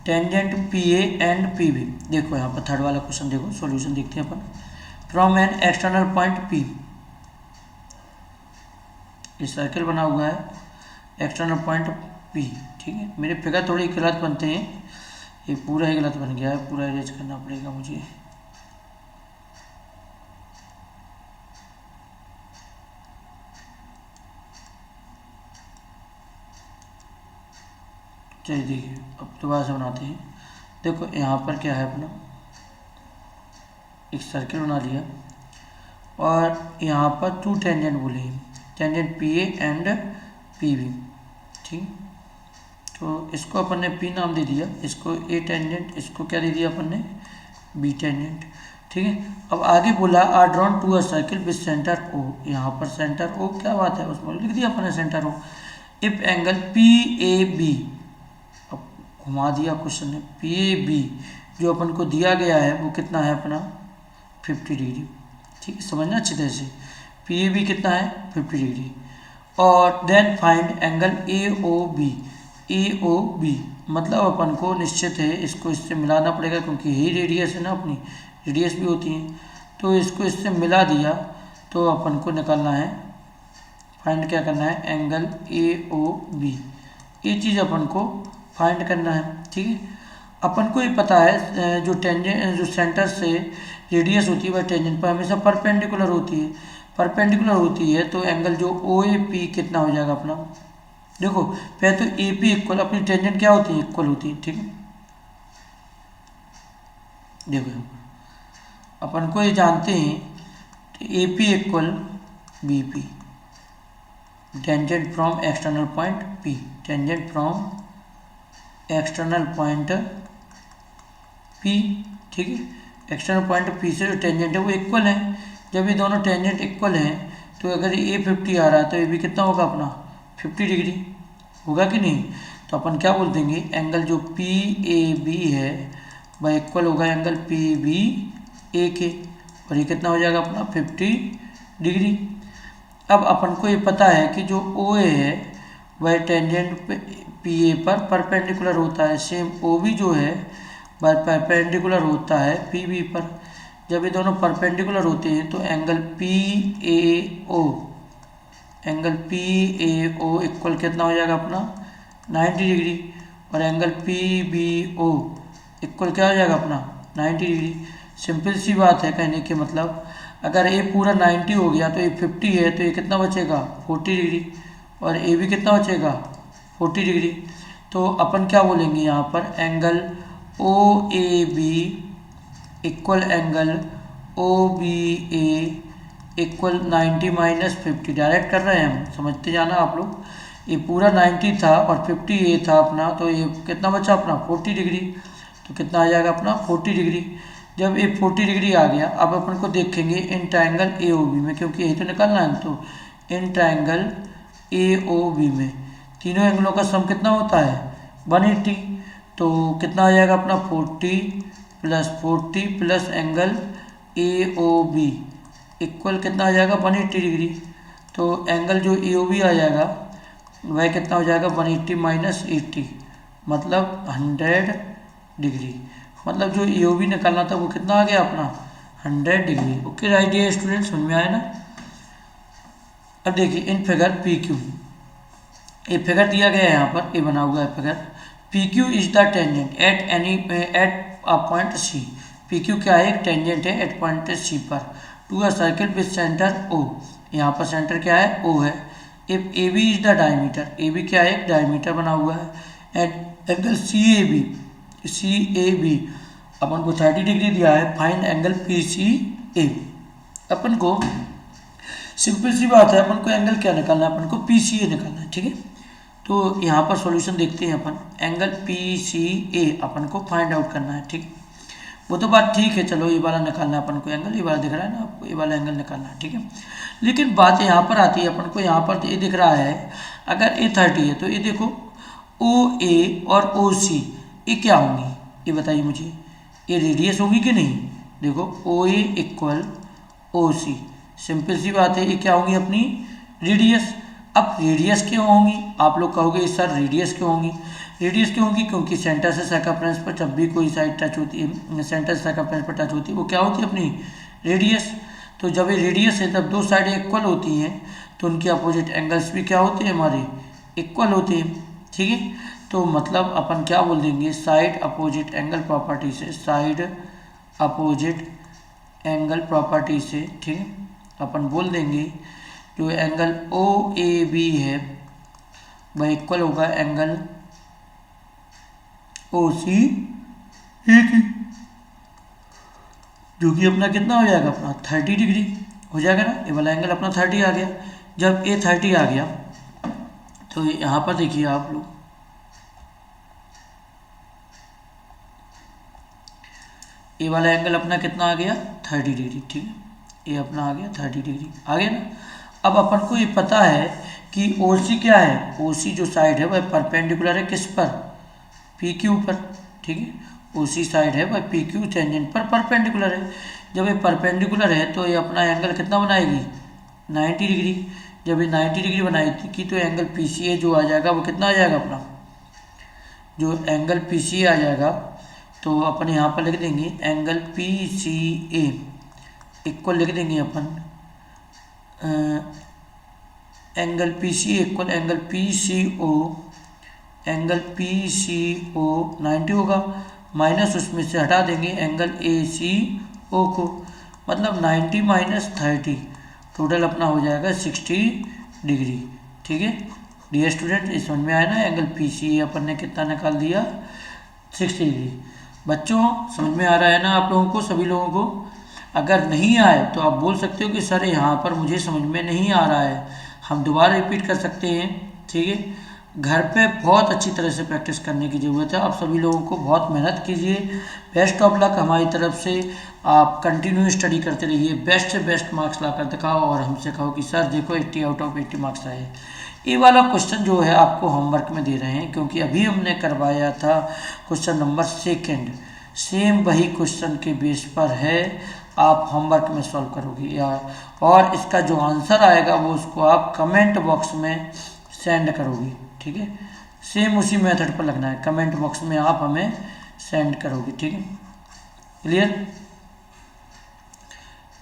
tangent P A and P B. देखो यहाँ पर थर्ड वाला क्वेश्चन देखो, सॉल्यूशन देखते हैं अपन। From an external point P, ये सर्कल बना हुआ है एक्सटर्नल पॉइंट पी। ठीक है, मेरे फिगर थोड़ी गलत बनते हैं, ये पूरा ही गलत बन गया है, पूरा इरेज करना पड़ेगा मुझे। चलिए देखिए, अब दोबारा से बनाते हैं। देखो यहाँ पर क्या है, अपना एक सर्कल बना लिया और यहाँ पर टू टेंजेंट बोले हैं, tangent P A and P B. ठीक, तो इसको अपन ने पी नाम दे दिया, इसको ए टेंजेंट, इसको क्या दे दिया अपन ने, बी टेंजेंट। ठीक है, अब आगे बोला are drawn to a circle with centre O. यहाँ पर सेंटर ओ, क्या बात है, उसमें लिख दिया अपन ने centre O. If angle P A B, अब घुमा दिया क्वेश्चन ने, पी ए बी जो अपन को दिया गया है वो कितना है अपना 50 डिग्री। ठीक है, समझना अच्छी तरह से, पी ए बी कितना है 50 डिग्री। और then find angle A O B. A O B मतलब अपन को निश्चित है इसको इससे मिलाना पड़ेगा, क्योंकि यही रेडियस है ना, अपनी रेडियस भी होती है, तो इसको इससे मिला दिया तो अपन को निकालना है, फाइंड क्या करना है, एंगल ए ओ बी। ये चीज़ अपन को फाइंड करना है। ठीक है, अपन को ये पता है जो टेंजेंट, जो सेंटर से रेडियस होती है वह टेंजेंट पर हमेशा परपेंडिकुलर होती है, परपेंडिकुलर होती है, तो एंगल जो ओ ए पी कितना हो जाएगा अपना। देखो पहले तो ए पी इक्वल, अपनी टेंजेंट क्या होती है, इक्वल होती है। ठीक है, देखो अपन को ये जानते हैं A P equal B P, tangent from external point P, tangent from external point P. ठीक है, एक्सटर्नल पॉइंट पी से जो टेंजेंट है वो इक्वल है। जब ये दोनों टेंजेंट इक्वल हैं तो अगर ए 50 आ रहा है तो ये भी कितना होगा अपना 50 डिग्री होगा कि नहीं। तो अपन क्या बोल देंगे, एंगल जो पी ए बी है वह इक्वल होगा एंगल पी बी ए के, और ये कितना हो जाएगा अपना 50 डिग्री। अब अपन को ये पता है कि जो ओ ए है वह टेंजेंट पी ए पर परपेंडिकुलर होता है, सेम ओ बी जो है वह परपेंडिकुलर होता है पी बी पर। जब ये दोनों परपेंडिकुलर होते हैं तो angle P A O, angle P A O equal कितना हो जाएगा अपना 90 डिग्री, और angle P B O equal क्या हो जाएगा अपना 90 डिग्री। सिंपल सी बात है, कहने के मतलब अगर ए पूरा 90 हो गया तो ये 50 है, तो ये कितना बचेगा 40 डिग्री, और ए भी कितना बचेगा 40 डिग्री। तो अपन क्या बोलेंगे यहाँ पर, angle O A B equal angle O B A equal 90 minus 50। Direct कर रहे हैं हम, समझते जाना आप लोग। ये पूरा 90 था और 50 ए था अपना, तो ये कितना बचा अपना 40 डिग्री, तो कितना आ जाएगा अपना 40 डिग्री। जब ये 40 डिग्री आ गया, अब अपन को देखेंगे in triangle A O B में, क्योंकि यही तो निकालना है। तो in triangle A O B में तीनों एंगलों का सम कितना होता है 180, तो कितना आ जाएगा अपना 40 plus angle A O B equal कितना आ जाएगा 180 डिग्री। तो एंगल जो ए ओ बी आ जाएगा वह कितना हो जाएगा 180 माइनस 80, मतलब 100 डिग्री। मतलब जो ए ओ बी निकालना था वो कितना आ गया अपना 100 डिग्री। ओके राइट ये स्टूडेंट, समझ में आया ना। अब देखिए इन फिगर पी क्यू, ये फिगर दिया गया है यहाँ पर, ये बना हुआ है figure. P Q is the tangent at a point C. P Q क्या है, एक टेंजेंट है एट पॉइंट सी पर, to a circle with centre O. यहाँ पर सेंटर क्या है ओ है। If A B is the diameter, A B क्या है एक डायमीटर बना हुआ है, and angle C A B अपन को 30 डिग्री दिया है। Find angle P C A. अपन को सिंपल सी बात है, अपन को एंगल क्या निकालना है, अपन को पी सी ए निकालना है। ठीक है, तो यहाँ पर सॉल्यूशन देखते हैं अपन, एंगल पी सी ए अपन को फाइंड आउट करना है। ठीक, वो तो बात ठीक है, चलो ये वाला निकालना है अपन को एंगल, ये वाला दिख रहा है ना आपको, ये वाला एंगल निकालना है। ठीक है, लेकिन बात यहाँ पर आती है, अपन को यहाँ पर ये दिख रहा है अगर ए 30 है तो ये देखो ओ ए और ओ सी ये क्या होंगी, ये बताइए मुझे, ये रेडियस होगी कि नहीं। देखो ओ ए इक्वल ओ सी। सिंपल सी बात है, ये क्या होंगी अपनी रेडियस। अब रेडियस क्यों होंगी, आप लोग कहोगे सर रेडियस क्यों होंगी। रेडियस क्यों होंगी, क्योंकि सेंटर से सर्कमफ्रेंस पर जब भी कोई साइड टच होती है, सेंटर से सर्कमफ्रेंस पर टच होती है, वो क्या होती है अपनी रेडियस। तो जब ये रेडियस है तब दो साइडें इक्वल होती हैं, तो उनकी अपोजिट एंगल्स भी क्या होते हैं हमारे इक्वल होते हैं। ठीक है, तो मतलब अपन क्या बोल देंगे, साइड अपोजिट एंगल प्रॉपर्टी से, साइड अपोजिट एंगल प्रॉपर्टी से, ठीक है, अपन बोल देंगे जो एंगल ओ ए बी है वह इक्वल होगा एंगल ओ सी ए की, जो कि अपना कितना हो जाएगा, अपना 30 डिग्री हो जाएगा ना। ये वाला एंगल अपना 30 आ गया। जब ए 30 आ गया तो यहाँ पर देखिए आप लोग, ए वाला एंगल अपना कितना आ गया 30 डिग्री। ठीक है, ये अपना आ गया 30 डिग्री, आ गया ना। अब अपन को ये पता है कि ओ सी क्या है, ओ सी जो साइड है वह परपेंडिकुलर है किस पर, पी क्यू पर। ठीक है, ओ सी साइड है वह पी क्यू टेंजेंट पर परपेंडिकुलर है। जब ये परपेंडिकुलर है तो ये अपना एंगल कितना बनाएगी 90 डिग्री। जब ये 90 डिग्री बनाएगी तो एंगल पी सी ए जो आ जाएगा वो कितना आ जाएगा अपना, जो एंगल पी सी ए आ जाएगा तो अपन यहाँ पर लिख देंगे angle P C A equal लिख देंगे अपन angle P C equal angle P C O, angle P C O 90 होगा, माइनस उसमें से हटा देंगे एंगल ए सी ओ को, मतलब 90 माइनस 30 टोटल अपना हो जाएगा 60 डिग्री। ठीक है डियर स्टूडेंट, इस समझ में आया ना, एंगल पी सी ए अपन ने कितना निकाल दिया 60 डिग्री। बच्चों समझ में आ रहा है ना आप लोगों को, सभी लोगों को। अगर नहीं आए तो आप बोल सकते हो कि सर यहाँ पर मुझे समझ में नहीं आ रहा है, हम दोबारा रिपीट कर सकते हैं। ठीक है, घर पे बहुत अच्छी तरह से प्रैक्टिस करने की ज़रूरत है। आप सभी लोगों को बहुत मेहनत कीजिए, बेस्ट ऑफ लक हमारी तरफ से। आप कंटिन्यू स्टडी करते रहिए, बेस्ट से बेस्ट मार्क्स ला कर दिखाओ और हमसे कहो कि सर देखो 80 आउट ऑफ 80 मार्क्स आए। ये वाला क्वेश्चन जो है आपको होमवर्क में दे रहे हैं, क्योंकि अभी हमने करवाया था क्वेश्चन नंबर 2, सेम वही क्वेश्चन के बेस पर है, आप होमवर्क में सॉल्व करोगे यार। और इसका जो आंसर आएगा वो उसको आप कमेंट बॉक्स में सेंड करोगे। ठीक है, सेम उसी मेथड पर लगना है, कमेंट बॉक्स में आप हमें सेंड करोगे। ठीक है, क्लियर।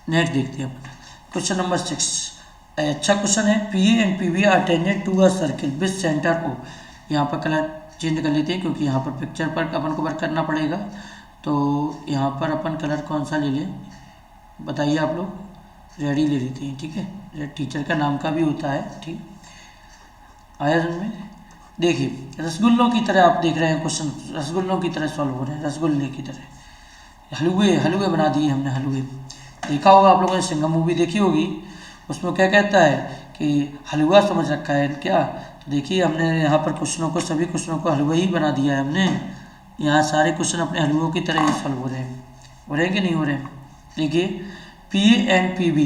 नेक्स्ट देखते हैं अपन क्वेश्चन नंबर 6। अच्छा क्वेश्चन है, P A and P B are tangent to a circle with centre O. यहाँ पर कलर चेंज कर लेते हैं क्योंकि यहाँ पर पिक्चर पर अपन को वर्क करना पड़ेगा। तो यहाँ पर अपन कलर कौन सा ले लें बताइए आप लोग, रेडी ले लेते हैं। ठीक है, रेड टीचर का नाम का भी होता है। ठीक आया समझ में। देखिए रसगुल्लों की तरह आप देख रहे हैं क्वेश्चन, रसगुल्लों की तरह सॉल्व हो रहे हैं, रसगुल्ले की तरह हलवे हलवे बना दिए हमने हलवे। देखा होगा आप लोगों ने, सिंघम मूवी देखी होगी, उसमें क्या कहता है कि हलवा समझ रखा है क्या। तो देखिए हमने यहाँ पर क्वेश्चनों को, सभी क्वेश्चनों को हलवा ही बना दिया है हमने। यहाँ सारे क्वेश्चन अपने हलवों की तरह ही सॉल्व हो रहे हैं, हो रहे हैं कि नहीं हो रहे हैं। देखिए P A and P B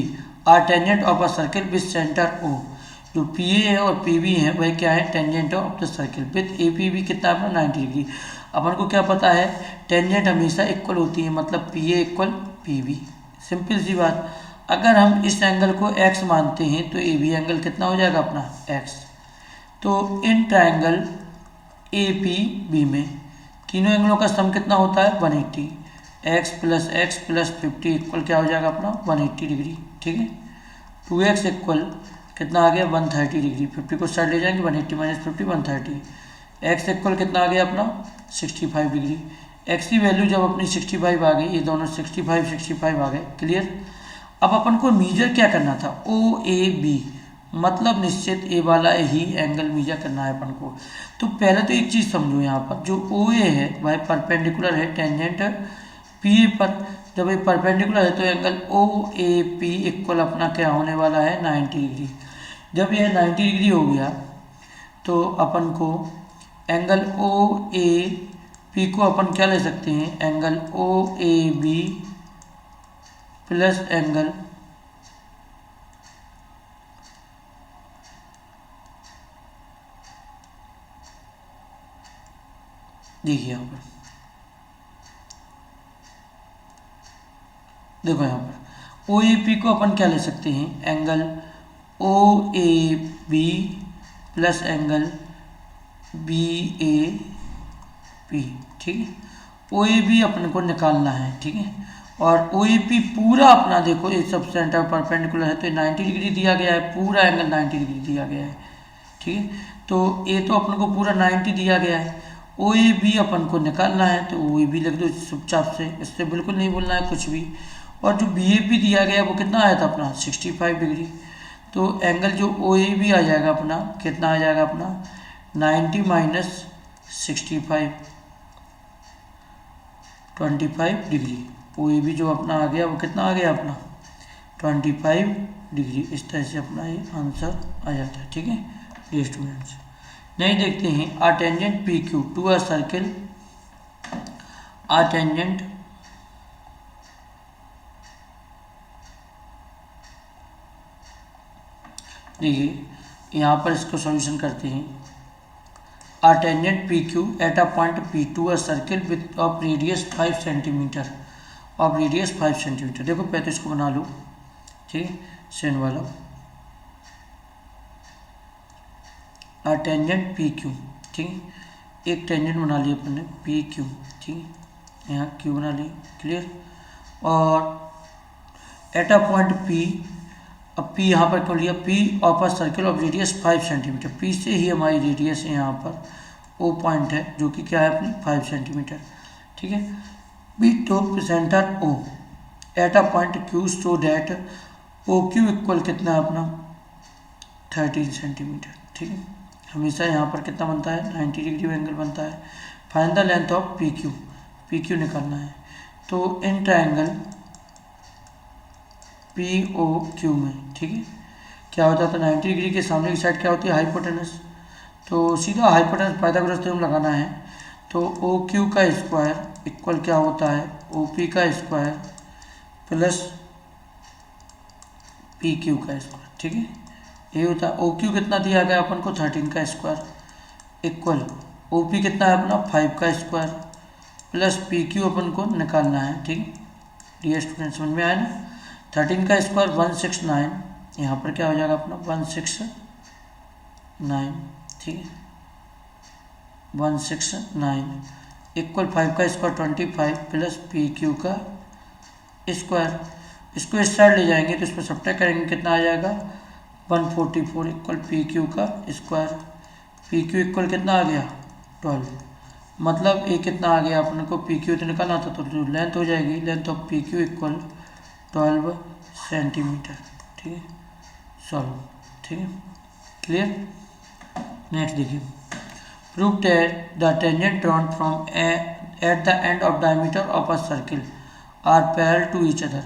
are tangent of a circle with centre O. जो पी ए है और पी बी है वह क्या है, tangent of the circle with A P B कितना अपना 90 डिग्री। अपन को क्या पता है, टेंजेंट हमेशा इक्वल होती है, मतलब P A equal P B. Simple सी बात, अगर हम इस एंगल को x मानते हैं तो ए बी एंगल कितना हो जाएगा अपना x। तो इन ट्रायंगल ए पी बी में तीनों एंगलों का सम कितना होता है 180, x प्लस 50 इक्वल क्या हो जाएगा अपना 180 डिग्री। ठीक है, 2x इक्वल कितना आ गया 130 डिग्री, 50 को साइड ले जाएंगे 180 माइनस 50 130। x इक्वल कितना आ गया अपना 65 डिग्री। x की वैल्यू जब अपनी 65 आ गई, ये दोनों 65 आ गए, क्लियर। अब अपन को मीजर क्या करना था, ओ ए बी, मतलब निश्चित ए वाला ही एंगल मीजर करना है अपन को। तो पहले तो एक चीज़ समझो, यहाँ पर जो ओ ए है वह परपेंडिकुलर है टेंजेंट पी ए पर। जब ये परपेंडिकुलर है तो angle O A P equal अपना क्या होने वाला है 90 डिग्री। जब यह 90 डिग्री हो गया तो अपन को एंगल ओ ए पी को अपन क्या ले सकते हैं, angle O A B plus angle देखिए यहाँ पर, देखो यहाँ पर ओ ए पी को अपन क्या ले सकते हैं, angle O A B plus angle B A P, ठीक है। ओ ए बी अपन को निकालना है, ठीक है। और ओ ए पी पूरा अपना देखो ये सब सेंटर परपेंडिकुलर है तो 90 डिग्री दिया गया है, पूरा एंगल 90 डिग्री दिया गया है, ठीक है। तो ये तो अपन को पूरा 90 दिया गया है। ओ ए बी अपन को निकालना है तो ओ ए बी लिख दो चुपचाप से, इससे बिल्कुल नहीं बोलना है कुछ भी। और जो बी ए पी दिया गया है वो कितना आया था अपना 65 डिग्री। तो एंगल जो ओ ए बी आ जाएगा अपना कितना आ जाएगा अपना 90 minus 65 25 degree. O A B जो अपना आ गया वो कितना आ गया अपना 25 डिग्री। इस तरह से अपना ये आंसर आ जाता है, ठीक है डियर स्टूडेंट्स। नहीं देखते हैं a tangent P Q to a circle, a tangent देखिए यहाँ पर इसको सॉल्यूशन करते हैं। A tangent P Q at a point P to a circle with of radius 5 centimetre, of radius 5 centimetre. देखो पहले तो इसको बना लो, ठीक है सेन वाला। आ टेंजेंट पी क्यू, ठीक है एक टेंजेंट बना लिया अपन ने पी क्यू, ठीक है यहाँ क्यू बना ली, क्लियर। और एट अ पॉइंट पी, अब पी यहाँ पर क्यों लिया, P of a circle of radius 5 centimetre, P से ही हमारी रेडियस है यहाँ पर, ओ पॉइंट है जो कि क्या है अपनी 5 सेंटीमीटर, ठीक है। B to centre O at a point Q so that O Q equal कितना है अपना 13 सेंटीमीटर, ठीक है। हमेशा यहाँ पर कितना बनता है 90 डिग्री एंगल बनता है। Find the length of P Q, P Q निकालना है। तो इन ट्रायंगल पी ओ क्यू में, ठीक है क्या होता था 90 डिग्री के सामने की साइड क्या होती है हाइपोटेनस, तो सीधा हाइपोटेनस पाइथागोरस थ्योरम लगाना है। तो ओ क्यू का स्क्वायर इक्वल क्या होता है ओ पी का स्क्वायर प्लस पी क्यू का स्क्वायर, ठीक है ये होता है। ओ क्यू कितना दिया गया अपन को 13 का स्क्वायर इक्वल ओ पी कितना है अपना 5 का स्क्वायर प्लस पी क्यू अपन को निकालना है, ठीक है डियर स्टूडेंट समझ में आया ना। 13 का स्क्वायर 169, यहाँ पर क्या हो जाएगा अपना 169, ठीक है 169 इक्वल 5 का स्क्वायर 25 प्लस पी क्यू का स्क्वायर। इसको इस साइड ले जाएंगे तो इस पर सब्ट्रैक्ट करेंगे कितना आ जाएगा 144 इक्वल पी क्यू का स्क्वायर। पी क्यू इक्वल कितना आ गया 12, मतलब ये कितना आ गया अपने को पी क्यू तो निकालना था तो लेंथ हो जाएगी, length of P Q equal 12 centimetre, ठीक है सॉल्व, ठीक है क्लियर। नेक्स्ट देखिए prove that the tangent drawn from at the end of diameter of a circle are parallel to each other.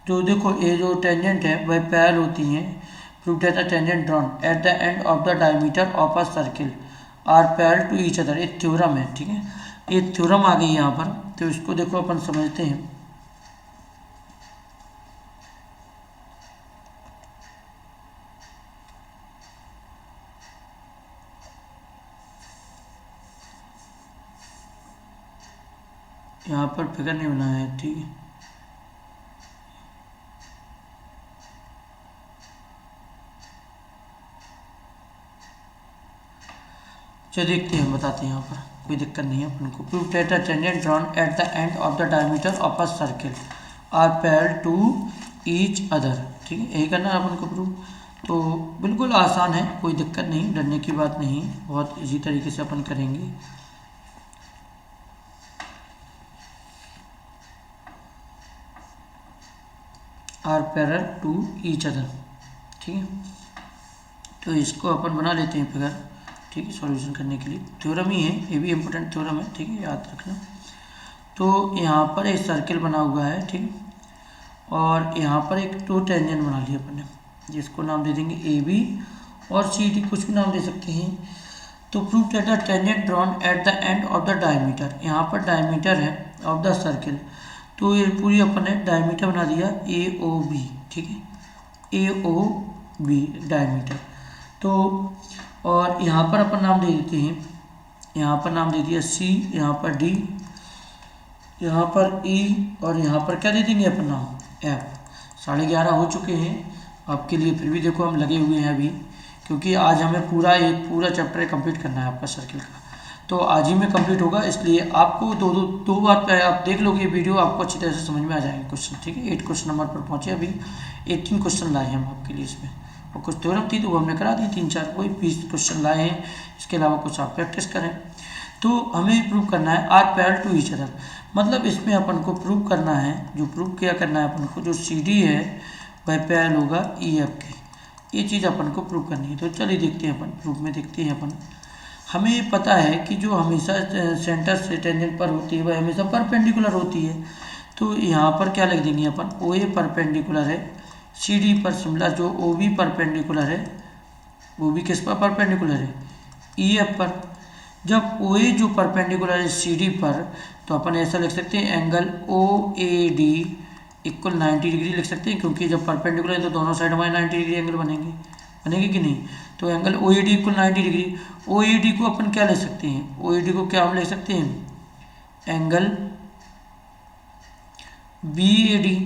जो देखो ये जो टेंजेंट है वह पैरेलल होती हैं। Prove that the tangent drawn at the end of the diameter of a circle are parallel to each other, एक theorem है, ठीक है ये थ्योरम आ गई यहाँ पर। तो इसको देखो अपन समझते हैं। यहाँ पर फिगर नहीं बनाया है, ठीक है चलिए देखते हैं बताते हैं यहाँ पर कोई दिक्कत नहीं है अपन को। Prove that the tangent drawn at the end of the diameter of a circle are parallel to each other, ठीक है यही करना है अपन को प्रूव। तो बिल्कुल आसान है, कोई दिक्कत नहीं, डरने की बात नहीं, बहुत इजी तरीके से अपन करेंगे। Are parallel to each other, ठीक है तो इसको अपन बना लेते हैं फिगर, ठीक है सॉल्यूशन करने के लिए। थ्योरम ही है ये भी इम्पोर्टेंट थ्योरम है, ठीक है याद रखना। तो यहाँ पर एक सर्किल बना हुआ है, ठीक और यहाँ पर एक दो टेंजेंट बना लिया अपन ने जिसको नाम दे देंगे ए बी और सी डी, कुछ भी नाम दे सकते हैं। तो prove that the tangent drawn at the end of the diameter, यहाँ पर डायमीटर है ऑफ द सर्किल, तो ये पूरी अपन ने डायमीटर बना दिया ए ओ बी, ठीक है ए ओ बी डायमीटर। तो और यहाँ पर अपन नाम दे देते हैं, यहाँ पर नाम दे दिया सी, यहाँ पर डी, यहाँ पर ई और यहाँ पर क्या दे देंगे अपन नाम एफ। 11:30 हो चुके हैं आपके लिए, फिर भी देखो हम लगे हुए हैं अभी, क्योंकि आज हमें पूरा चैप्टर कंप्लीट करना है आपका सर्किल का। तो आज ही में कंप्लीट होगा, इसलिए आपको दो बार आप देख लोगे वीडियो, आपको अच्छी तरह से समझ में आ जाएंगे क्वेश्चन। ठीक है, 8 क्वेश्चन नंबर पर पहुंचे, अभी 18 क्वेश्चन लाए हैं हम आपके लिए इसमें, और कुछ थ्योरम थी तो वो हमने करा दी 3-4, वही 20 क्वेश्चन लाए हैं। इसके अलावा कुछ आप प्रैक्टिस करें। तो हमें प्रूव करना है are parallel to each other, मतलब इसमें अपन को प्रूव करना है, जो प्रूव क्या करना है अपन को, जो सी डी है वह पैरेलल होगा ई एफ के, ये चीज़ अपन को प्रूव करनी है। तो चलिए देखते हैं अपन, प्रूफ में देखते हैं अपन। हमें पता है कि जो हमेशा सेंटर से टेंजेंट पर होती है वह हमेशा परपेंडिकुलर होती है। तो यहाँ पर क्या लिख देंगे अपन, ओ ए परपेंडिकुलर है सी डी पर, सिमिलर जो ओ बी परपेंडिकुलर है, वो भी किस पर परपेंडिकुलर है, ई एफ पर। जब ओ ए जो परपेंडिकुलर है सी डी पर, तो अपन ऐसा लिख सकते हैं angle O A D equal 90 degree लिख सकते हैं, क्योंकि जब परपेंडिकुलर है तो दोनों साइड हमारे 90 डिग्री एंगल बनेंगे कि नहीं। तो angle O A D equal 90 degree, O A D को अपन क्या ले सकते हैं, ओ ए डी को क्या हम ले सकते हैं, एंगल बी ए डी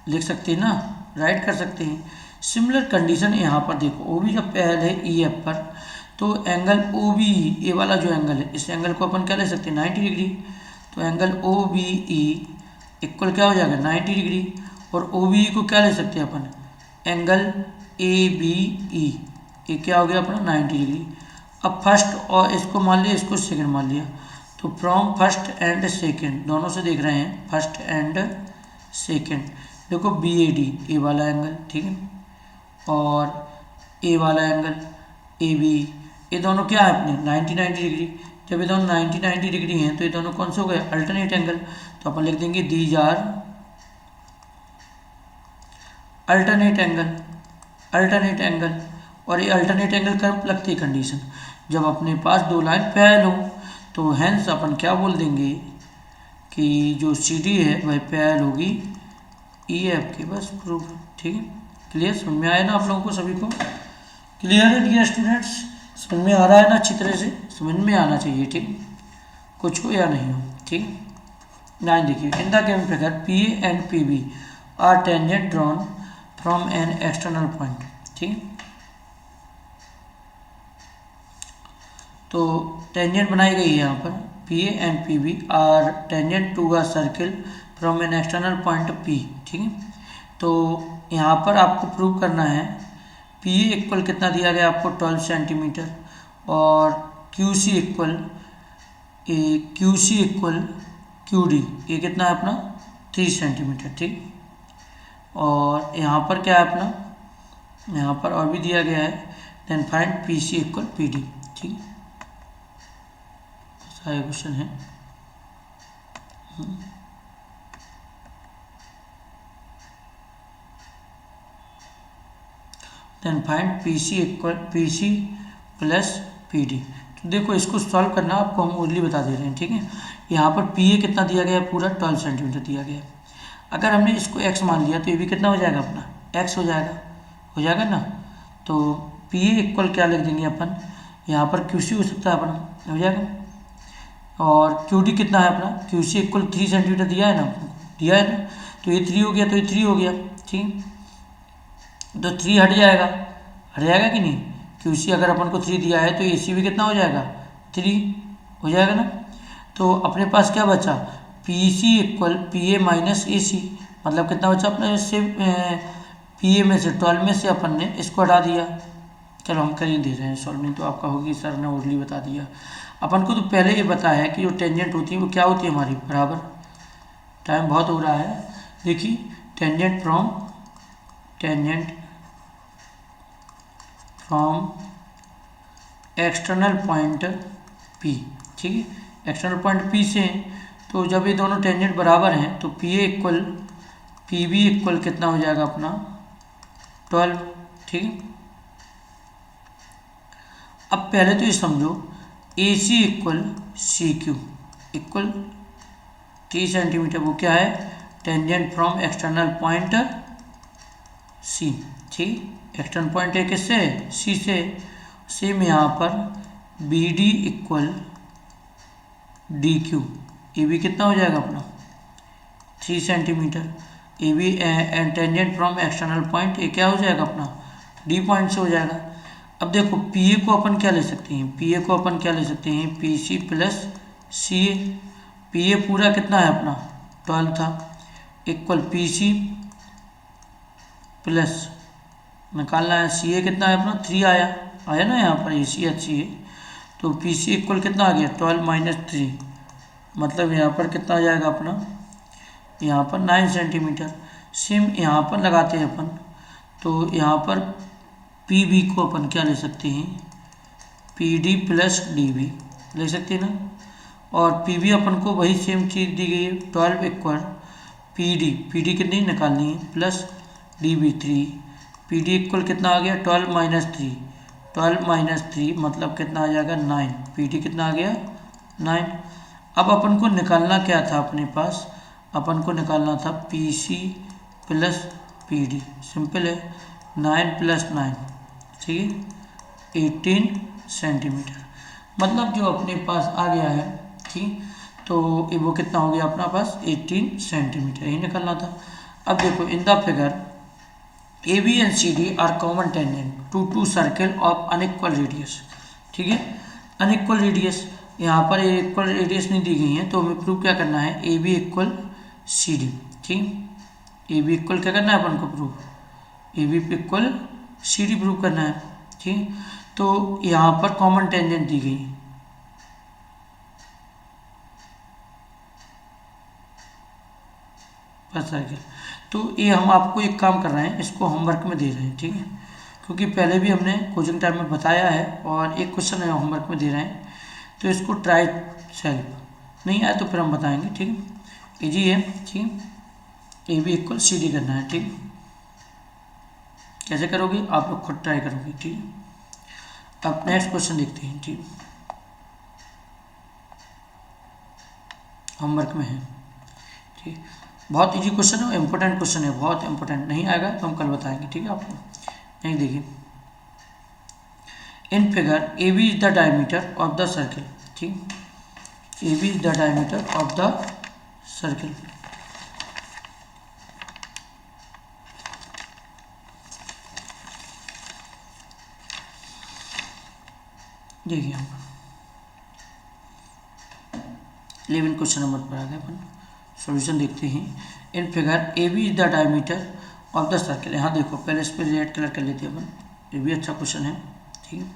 लिख सकते हैं ना, राइट कर सकते हैं। सिमिलर कंडीशन यहाँ पर देखो, ओ बी जब पैरेलल है ई एफ पर, तो एंगल ओ बी ए वाला जो एंगल है, इस एंगल को अपन क्या ले सकते हैं 90 डिग्री। तो angle O B E equal क्या हो जाएगा 90 डिग्री, और ओ बी ई को क्या ले सकते हैं अपन, एंगल ए बी ई, ये क्या हो गया अपना 90 डिग्री। अब फर्स्ट और इसको मान लिया, इसको सेकंड मान लिया, तो फ्रॉम फर्स्ट एंड सेकंड दोनों से देख रहे हैं, फर्स्ट एंड सेकंड देखो बी ए डी ए वाला एंगल, ठीक है, और ए वाला एंगल ए बी, ये दोनों क्या है अपने 90 डिग्री। जब ये दोनों 90 डिग्री हैं तो ये दोनों कौन से हो गए, अल्टरनेट एंगल। तो अपन लिख देंगे दीज आर अल्टरनेट एंगल। और ये अल्टरनेट एंगल कब लगती है कंडीशन, जब अपने पास दो लाइन पैरेलल हो। तो हेंस अपन क्या बोल देंगे कि जो सी डी है वह पैरेलल होगी ई एफ के, बस प्रूफ। ठीक है, क्लियर, समझ में आया ना आप लोगों को सभी को, क्लियर है डियर स्टूडेंट्स, समझ में आ रहा है ना, अच्छी तरह से समझ में आना चाहिए, ठीक, कुछ हो या नहीं हो। ठीक, 9 देखिए, in the given figure P A and P B are tangent drawn from an external point. ठीक, तो टेंजेंट बनाई गई है यहाँ पर, P A and P B are tangent to a circle from an external point P. ठीक है, तो यहाँ पर आपको प्रूव करना है पी ए इक्वल कितना दिया गया आपको 12 सेंटीमीटर, और Q C equal Q D ये कितना है अपना 3 सेंटीमीटर। ठीक, और यहाँ पर क्या है अपना, यहाँ पर और भी दिया गया है, then find P C equal P D. ठीक, सारे क्वेश्चन है। Then find P C equal P C plus P D. तो देखो इसको सॉल्व करना आपको हम ओरली बता दे रहे हैं। ठीक है, यहाँ पर पी ए कितना दिया गया है, पूरा 12 सेंटीमीटर दिया गया है। अगर हमने इसको x मान लिया तो ये भी कितना हो जाएगा अपना, x हो जाएगा ना। तो पी ए इक्वल क्या लिख देंगे अपन, यहाँ पर क्यू सी हो सकता है अपना, हो जाएगा, और क्यू डी कितना है अपना, क्यू सी इक्वल 3 सेंटीमीटर दिया है ना, तो ये 3 हो गया, तो ये 3 हो गया। ठीक, तो 3 हट जाएगा कि नहीं, क्यू सी अगर अपन को 3 दिया है तो ए सी भी कितना हो जाएगा 3 हो जाएगा ना। तो अपने पास क्या बचा, P C equal P A minus A C, मतलब कितना बचा अपने से पी ए में से 12 में से अपन ने इसको हटा दिया। चलो हम कर ही दे रहे हैं सॉल्व, नहीं तो आपका होगी सर ने ओरली बता दिया। अपन को तो पहले ये पता है कि जो टेंजेंट होती है वो क्या होती है हमारी, बराबर। टाइम बहुत हो रहा है, देखिए tangent from external point P. ठीक है, एक्सटर्नल पॉइंट पी से, तो जब ये दोनों टेंजेंट बराबर हैं तो P A equal P B equal कितना हो जाएगा अपना 12। ठीक है, अब पहले तो ये समझो A C equal C Q equal 3 centimetre, वो क्या है, tangent from external point C. ठीक, एक्सटर्नल पॉइंट है किससे, सी से। सेम यहाँ पर B D equal D Q, ये भी कितना हो जाएगा अपना 3 centimetre. A B and tangent from external point, ये क्या हो जाएगा अपना डी पॉइंट से हो जाएगा। अब देखो पी ए को अपन क्या ले सकते हैं, पी ए को अपन क्या ले सकते हैं, P C plus C A. P A पूरा कितना है अपना 12 था, इक्वल पी सी प्लस निकालना है सी ए कितना है अपना 3 आया, आया ना यहाँ पर ए सी एच सी ए, तो पी सी इक्वल कितना आ गया 12 माइनस 3, मतलब यहाँ पर कितना आ जाएगा अपना, यहाँ पर 9 सेंटीमीटर। सेम यहाँ पर लगाते हैं अपन, तो यहाँ पर पी बी को अपन क्या ले सकते हैं, P D plus D B ले सकते हैं ना, और पी बी अपन को वही सेम चीज़ दी गई है 12 इक्वल पी डी कितनी निकालनी है plus D B 3, P D equal कितना आ गया 12 माइनस 3, 12 माइनस 3 मतलब कितना आ जाएगा 9, पी डी कितना आ गया 9। अब अपन को निकालना क्या था अपने पास, अपन को निकालना था P C plus P D, simple है 9 प्लस 9 ठीक है 18 सेंटीमीटर, मतलब जो अपने पास आ गया है ठीक, तो वो कितना हो गया अपना पास 18 सेंटीमीटर, यही निकालना था। अब देखो in the figure A B and C D are common tangent to two circle of unequal radius, ठीक है अनइक्वल रेडियस, यहाँ पर इक्वल रेडियस नहीं दी गई है, तो हमें प्रूव क्या करना है A B equal C D, ठीक ए बी इक्वल क्या करना है अपन को prove, A B equal C D prove करना है ठीक। तो यहाँ पर कॉमन टेंजेंट दी गई है, पर सर्कल, तो ये हम आपको एक काम कर रहे हैं, इसको होमवर्क में दे रहे हैं ठीक है, क्योंकि पहले भी हमने कोचिंग टाइम में बताया है और एक क्वेश्चन है होमवर्क में दे रहे हैं, तो इसको ट्राई सेल्फ, नहीं आया तो फिर हम बताएंगे ठीक है, इजी है ठीक, A B equal C D करना है ठीक, कैसे करोगे आप लोग खुद ट्राई करोगे ठीक है। अब नेक्स्ट क्वेश्चन देखते हैं ठीक, होमवर्क में है ठीक, बहुत इजी क्वेश्चन है, इंपॉर्टेंट क्वेश्चन है, बहुत इंपॉर्टेंट, नहीं आएगा तो हम कल बताएंगे ठीक है आपको। नहीं देखिए in figure A B is the diameter of the circle ठीक, A B is the diameter of the circle, देखिए हम 11 क्वेश्चन नंबर पर आ गए अपन, सॉल्यूशन देखते हैं। In figure A B is the diameter of the circle, यहाँ देखो पहले इस पर रेड कलर कर लेते हैं अपन, ये भी अच्छा क्वेश्चन है ठीक है।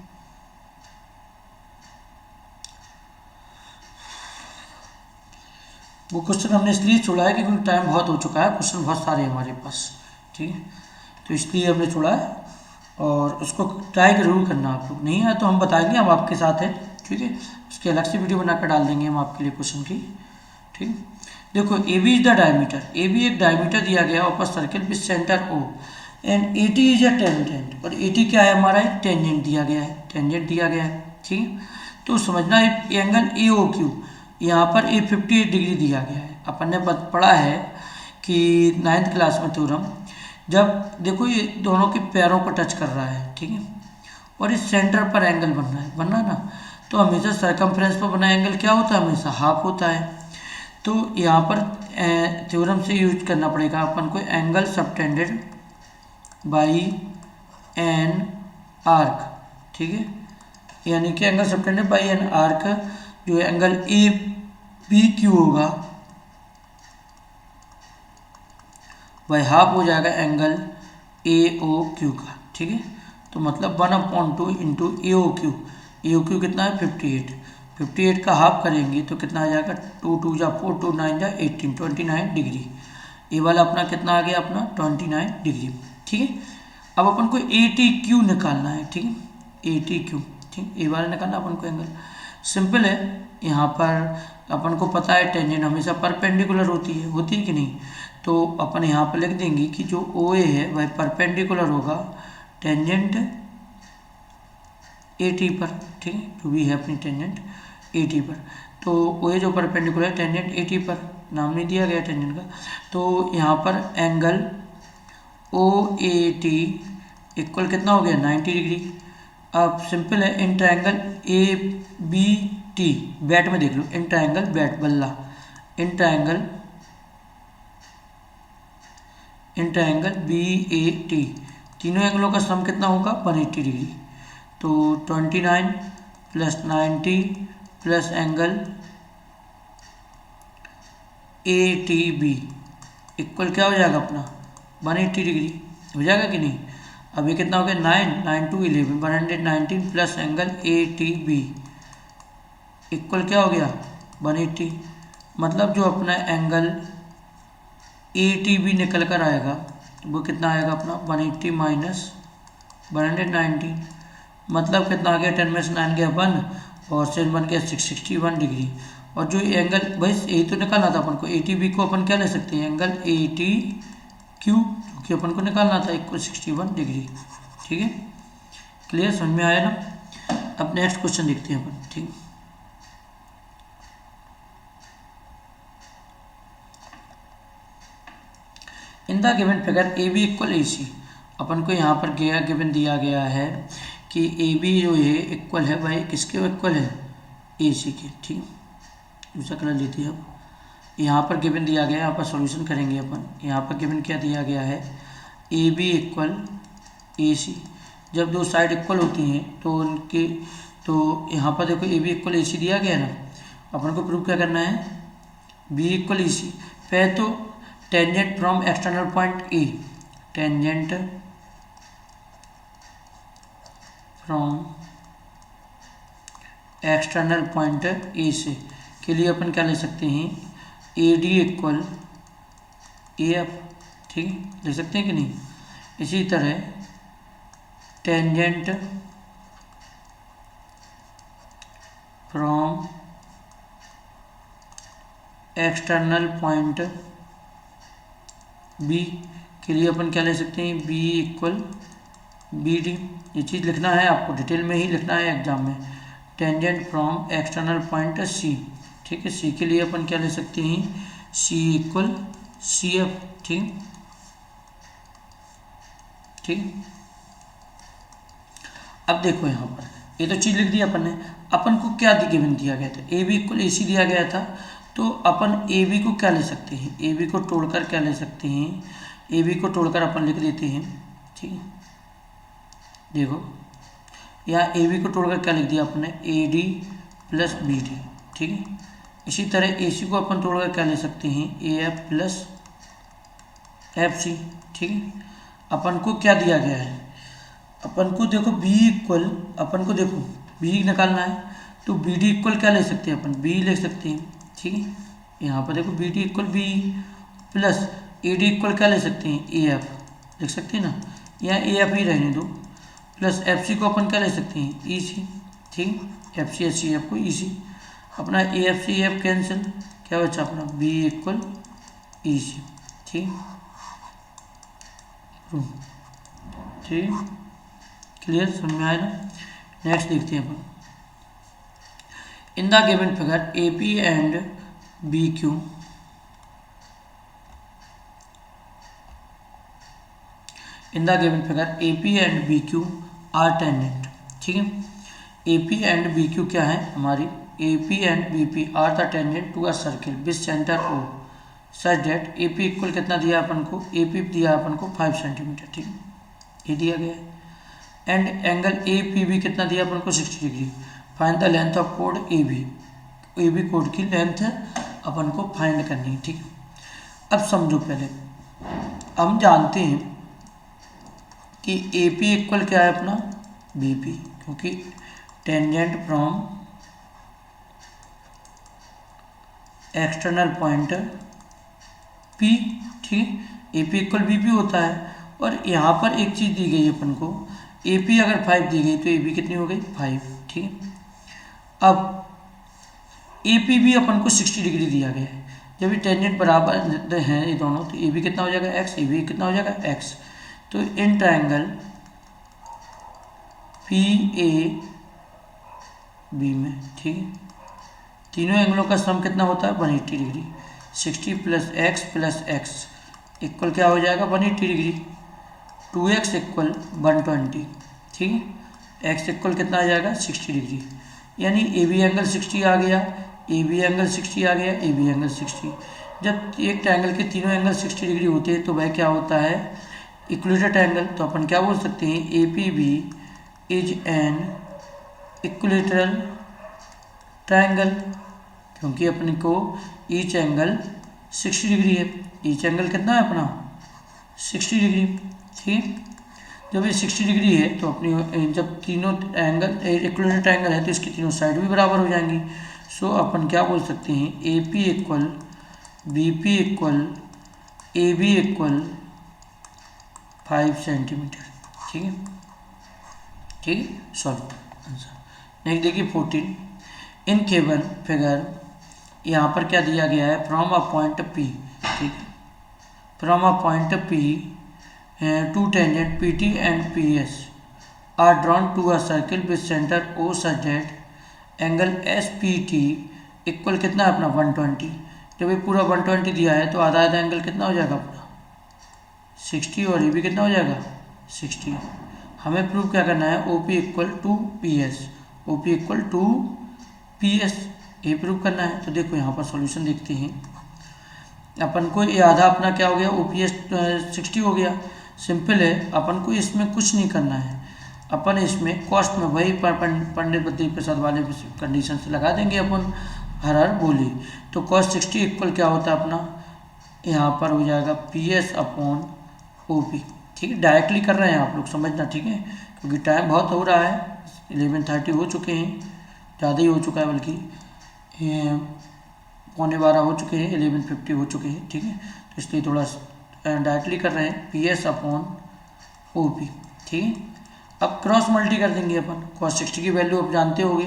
वो क्वेश्चन हमने इसलिए छोड़ा है क्योंकि टाइम बहुत हो चुका है, क्वेश्चन बहुत सारे हैं हमारे पास ठीक है, तो इसलिए हमने छोड़ा है, और उसको ट्राई जरूर करना आप लोग, नहीं है तो हम बताएंगे, हम आपके साथ हैं ठीक है, उसकी अलग से वीडियो बनाकर डाल देंगे हम आपके लिए क्वेश्चन की ठीक। देखो A B is the diameter, A B एक डायमीटर दिया गया of a circle with centre O and A T is a tangent, और ए टी क्या है हमारा एक टेंजेंट दिया गया है, टेंजेंट दिया गया है ठीक है। तो समझना एंगल ए ओ क्यू, यहाँ पर ए 58 डिग्री दिया गया है, अपन ने पढ़ा है कि 9th क्लास में थ्योरम, जब देखो ये दोनों के पैरों को टच कर रहा है ठीक है, और इस सेंटर पर एंगल बन रहा है, बनना ना, तो हमेशा सरकमफ्रेंस पर बना एंगल क्या होता है, हमेशा हाफ होता है। तो यहाँ पर थ्योरम से यूज करना पड़ेगा अपन को angle subtended by an arc ठीक है, यानी कि angle subtended by an arc, जो एंगल ए बी क्यू होगा वह हाफ हो जाएगा एंगल ए ओ क्यू का ठीक है। तो मतलब 1/2 इंटू ए ओ क्यू कितना है 58, 58 का हाफ करेंगे तो कितना आ जाएगा 2 2 जा 4 2 9 जा 18, 29 डिग्री, ए वाला अपना कितना आ गया अपना 29 डिग्री ठीक है। अब अपन को ए टी क्यू निकालना है ठीक है, ए टी क्यू ठीक, ए वाला निकालना अपन को एंगल, सिंपल है। यहाँ पर अपन को पता है टेंजेंट हमेशा परपेंडिकुलर होती है कि नहीं, तो अपन यहाँ पर लिख देंगे कि जो ओ ए है वह परपेंडिकुलर होगा टेंजेंट ए टी पर ठीक है, जो भी है अपनी टेंजेंट ए टी पर, तो ओ ए जो परपेंडिकुलर है टेंजेंट ए टी पर, नाम नहीं दिया गया टेंजेंट का, तो यहाँ पर angle O A T equal कितना हो गया 90 डिग्री। अब सिंपल है in triangle A B T, bat में देख लो इन ट्रायंगल बैट बल्ला, in triangle in triangle B A T, तीनों एंगलों का सम कितना होगा 180 डिग्री। तो 29 plus 90 plus angle A T B equal क्या हो जाएगा अपना 180 डिग्री, हो जाएगा कि नहीं। अब ये कितना हो गया 9 two 11 119 plus angle A T B equal क्या हो गया 180। मतलब जो अपना एंगल ए टी बी निकल कर आएगा वो कितना आएगा अपना 180 माइनस 119, मतलब कितना आ गया 10 में से 9 गया 1 और सेन बन गया 661 डिग्री। और जो एंगल भाई यही तो निकालना था अपन को, ए टी बी को अपन क्या ले सकते हैं एंगल ए टी क्यू, क्योंकि अपन को निकालना था इक्वल 61 डिग्री। ठीक है, क्लियर, समझ में आया ना। अब नेक्स्ट क्वेश्चन देखते हैं अपन। ठीक, in the given figure A B equal A C, अपन को यहाँ पर गिवन दिया गया है कि ए बी जो है इक्वल है भाई किसके इक्वल है ए सी के। ठीक, दूसरा कलर लेते हैं। अब यहाँ पर गिवन दिया गया है, यहाँ पर सॉल्यूशन करेंगे अपन। यहाँ पर गिवन क्या दिया गया है ए बी इक्वल ए सी, जब दो साइड इक्वल होती हैं तो उनके तो यहाँ पर देखो ए बी इक्वल ए सी दिया गया ना, अपन को प्रूव क्या करना है बी इक्वल ए सी। पहले तो tangent from external point A, tangent from external point A से के लिए अपन क्या ले सकते हैं A D equal A F. ठीक है, ले सकते हैं कि नहीं। इसी तरह tangent from external point B के लिए अपन क्या ले सकते हैं बी इक्वल बी डी। ये चीज़ लिखना है आपको, डिटेल में ही लिखना है एग्जाम में। Tangent from external point C, ठीक है, सी के लिए अपन क्या ले सकते हैं सी इक्वल सी एफ। ठीक ठीक, अब देखो यहाँ पर ये तो चीज़ लिख दी अपन ने। अपन को क्या गिवन दिया गया था ए बी इक्वल ए सी दिया गया था, तो अपन ए बी को क्या ले सकते हैं ए बी को तोड़कर क्या ले सकते हैं ए बी को तोड़कर अपन लिख देते हैं। ठीक है, देखो यहाँ ए बी को तोड़कर क्या लिख दिया अपने A D plus B D. ठीक है, इसी तरह ए सी को अपन तोड़कर क्या ले सकते हैं A F plus F C. ठीक है, अपन को क्या दिया गया है अपन को देखो बी इक्वल, अपन को देखो बी निकालना है तो बी डी इक्वल क्या ले सकते हैं अपन बी ले सकते हैं। ठीक है, यहाँ पर देखो B D equal B plus A D equal क्या ले सकते हैं ए एफ लिख सकते हैं ना, यहाँ ए एफ ही रहने दो, प्लस एफ सी को अपन क्या ले सकते हैं ई सी। ठीक, F C S C F को ई सी, अपना A F C F cancel, क्या बचा अपना बी इक्वल ई सी। ठीक ठीक, क्लियर, समझ में आया ना। नेक्स्ट देखते हैं अपन। In the given figure A P and B Q, in the given figure A P and B Q are tangent. ठीक है, A P and B Q क्या है हमारी A P and B P are the tangent to a circle with centre O such that A P equal कितना दिया अपन को A P दिया अपन को 5 सेंटीमीटर। ठीक है, ये दिया गया है। And angle A P B कितना दिया अपन को 60 degree. Find the length of कोड ए बी कोड की लेंथ अपन को फाइंड करनी है। ठीक है, अब समझो पहले हम जानते हैं कि ए पी इक्वल क्या है अपना बी पी, क्योंकि tangent from external point P. ठीक है, A P equal B P होता है। और यहाँ पर एक चीज़ दी गई अपन को ए पी अगर 5 दी गई तो ए बी कितनी हो गई 5। ठीक है, अब ए पी भी अपन को 60 डिग्री दिया गया है। जब ये टेंजेंट बराबर हैं ये दोनों तो ए बी कितना हो जाएगा एक्स, ए बी कितना हो जाएगा एक्स। तो इन ट्रायंगल पी ए बी में, ठीक है, तीनों एंगलों का सम कितना होता है 180 डिग्री। 60 प्लस एक्स इक्वल क्या हो जाएगा 180 डिग्री। 2x equal 120। ठीक है, x इक्वल कितना आ जाएगा 60 डिग्री, यानी ए बी एंगल 60 आ गया, ए बी एंगल 60 आ गया, ए बी एंगल 60। जब एक ट्रायंगल के तीनों एंगल 60 डिग्री होते हैं तो वह क्या होता है, इक्विलेटरल ट्रायंगल। तो अपन क्या बोल सकते हैं, A P B is an equilateral triangle, क्योंकि अपने को ईच एंगल 60 डिग्री है। ईच एंगल कितना है अपना, 60 डिग्री। ठीक है, जब ये 60 डिग्री है तो अपनी जब तीनों एंगल इक्विलेटरल ट्रायंगल है तो इसकी तीनों साइड भी बराबर हो जाएंगी। सो अपन क्या बोल सकते हैं, A P equal B P equal A B equal 5 centimetre. ठीक है, ठीक है, सॉल्व आंसर। नेक्स्ट देखिए 14, इन गिवन फिगर यहाँ पर क्या दिया गया है, फ्रॉम अ पॉइंट पी। ठीक है, from a point P two tangent P T and P S are drawn to a circle with centre O such that angle S P T equal कितना है अपना 120। जब ये पूरा 120 दिया है तो आधा आधा एंगल कितना हो जाएगा अपना 60, और ये भी कितना हो जाएगा 60। हमें प्रूव क्या करना है, O P equal to P S, O P equal to P S, ये प्रूव करना है। तो देखो यहाँ पर सॉल्यूशन देखते हैं। अपन को ये आधा अपना क्या हो गया, ओ पी एस 60 हो गया। सिंपल है, अपन को इसमें कुछ नहीं करना है, अपन इसमें कॉस्ट में वही पंडित बद्री प्रसाद वाले कंडीशन से लगा देंगे अपन हर हर बोली। तो कॉस्ट 60 इक्वल क्या होता है अपना, यहाँ पर हो जाएगा P S upon O P. ठीक है, डायरेक्टली कर रहे हैं आप लोग, समझना। ठीक है, क्योंकि टाइम बहुत हो रहा है, 11:30 हो चुके हैं, ज़्यादा ही हो चुका है, बल्कि 11:15 हो चुके हैं, 11:50 हो चुके हैं। ठीक है, तो इसलिए थोड़ा डायरेक्टली कर रहे हैं, P S upon O P. ठीक है, अब क्रॉस मल्टी कर देंगे अपन। कॉस 60 की वैल्यू आप जानते होंगे,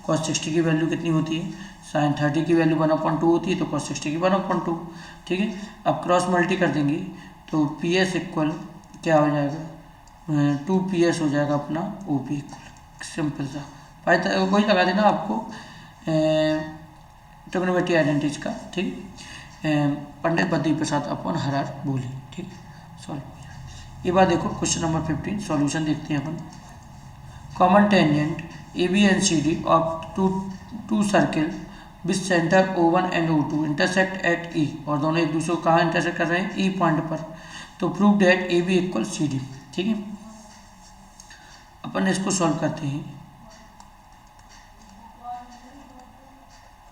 कॉस 60 की वैल्यू कितनी होती है, साइन 30 की वैल्यू 1/2 होती है, तो कॉस 60 की 1/2। ठीक है, अब क्रॉस मल्टी कर देंगे तो पी एस इक्वल क्या हो जाएगा, 2PS हो जाएगा अपना ओ पी इक्वल, सिंपल सा। वही लगा देना आपको ट्रिग्नोमेट्री आइडेंटिटीज का। ठीक, पंडित बद्री प्रसाद अपन हर आर बोली। ठीक, सॉल्व। ये बात देखो, क्वेश्चन नंबर 15 सॉल्यूशन देखते हैं अपन। Common tangent A B and C D of two circle with centre O1 and O2 intersect at E, और दोनों एक दूसरे को कहाँ इंटरसेक्ट कर रहे हैं, E पॉइंट पर। तो prove that A B equal C D. ठीक है, अपन इसको सॉल्व करते हैं।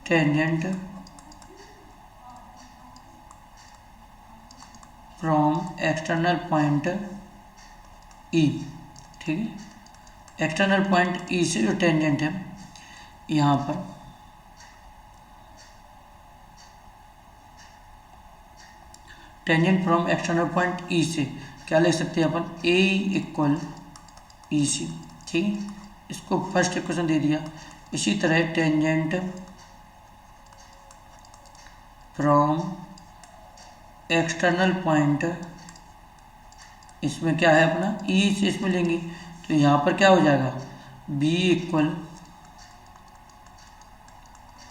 Tangent from external point E। ठीक है, एक्सटर्नल पॉइंट E से जो टेंजेंट है यहाँ पर, tangent from external point E से क्या लिख सकते हैं अपन, ए इक्वल ई सी। ठीक है, इसको फर्स्ट इक्वेशन दे दिया। इसी तरह टेंजेंट फ्रॉम एक्सटर्नल पॉइंट, इसमें क्या है अपना ई से इसमें लेंगे, तो यहाँ पर क्या हो जाएगा, बी इक्वल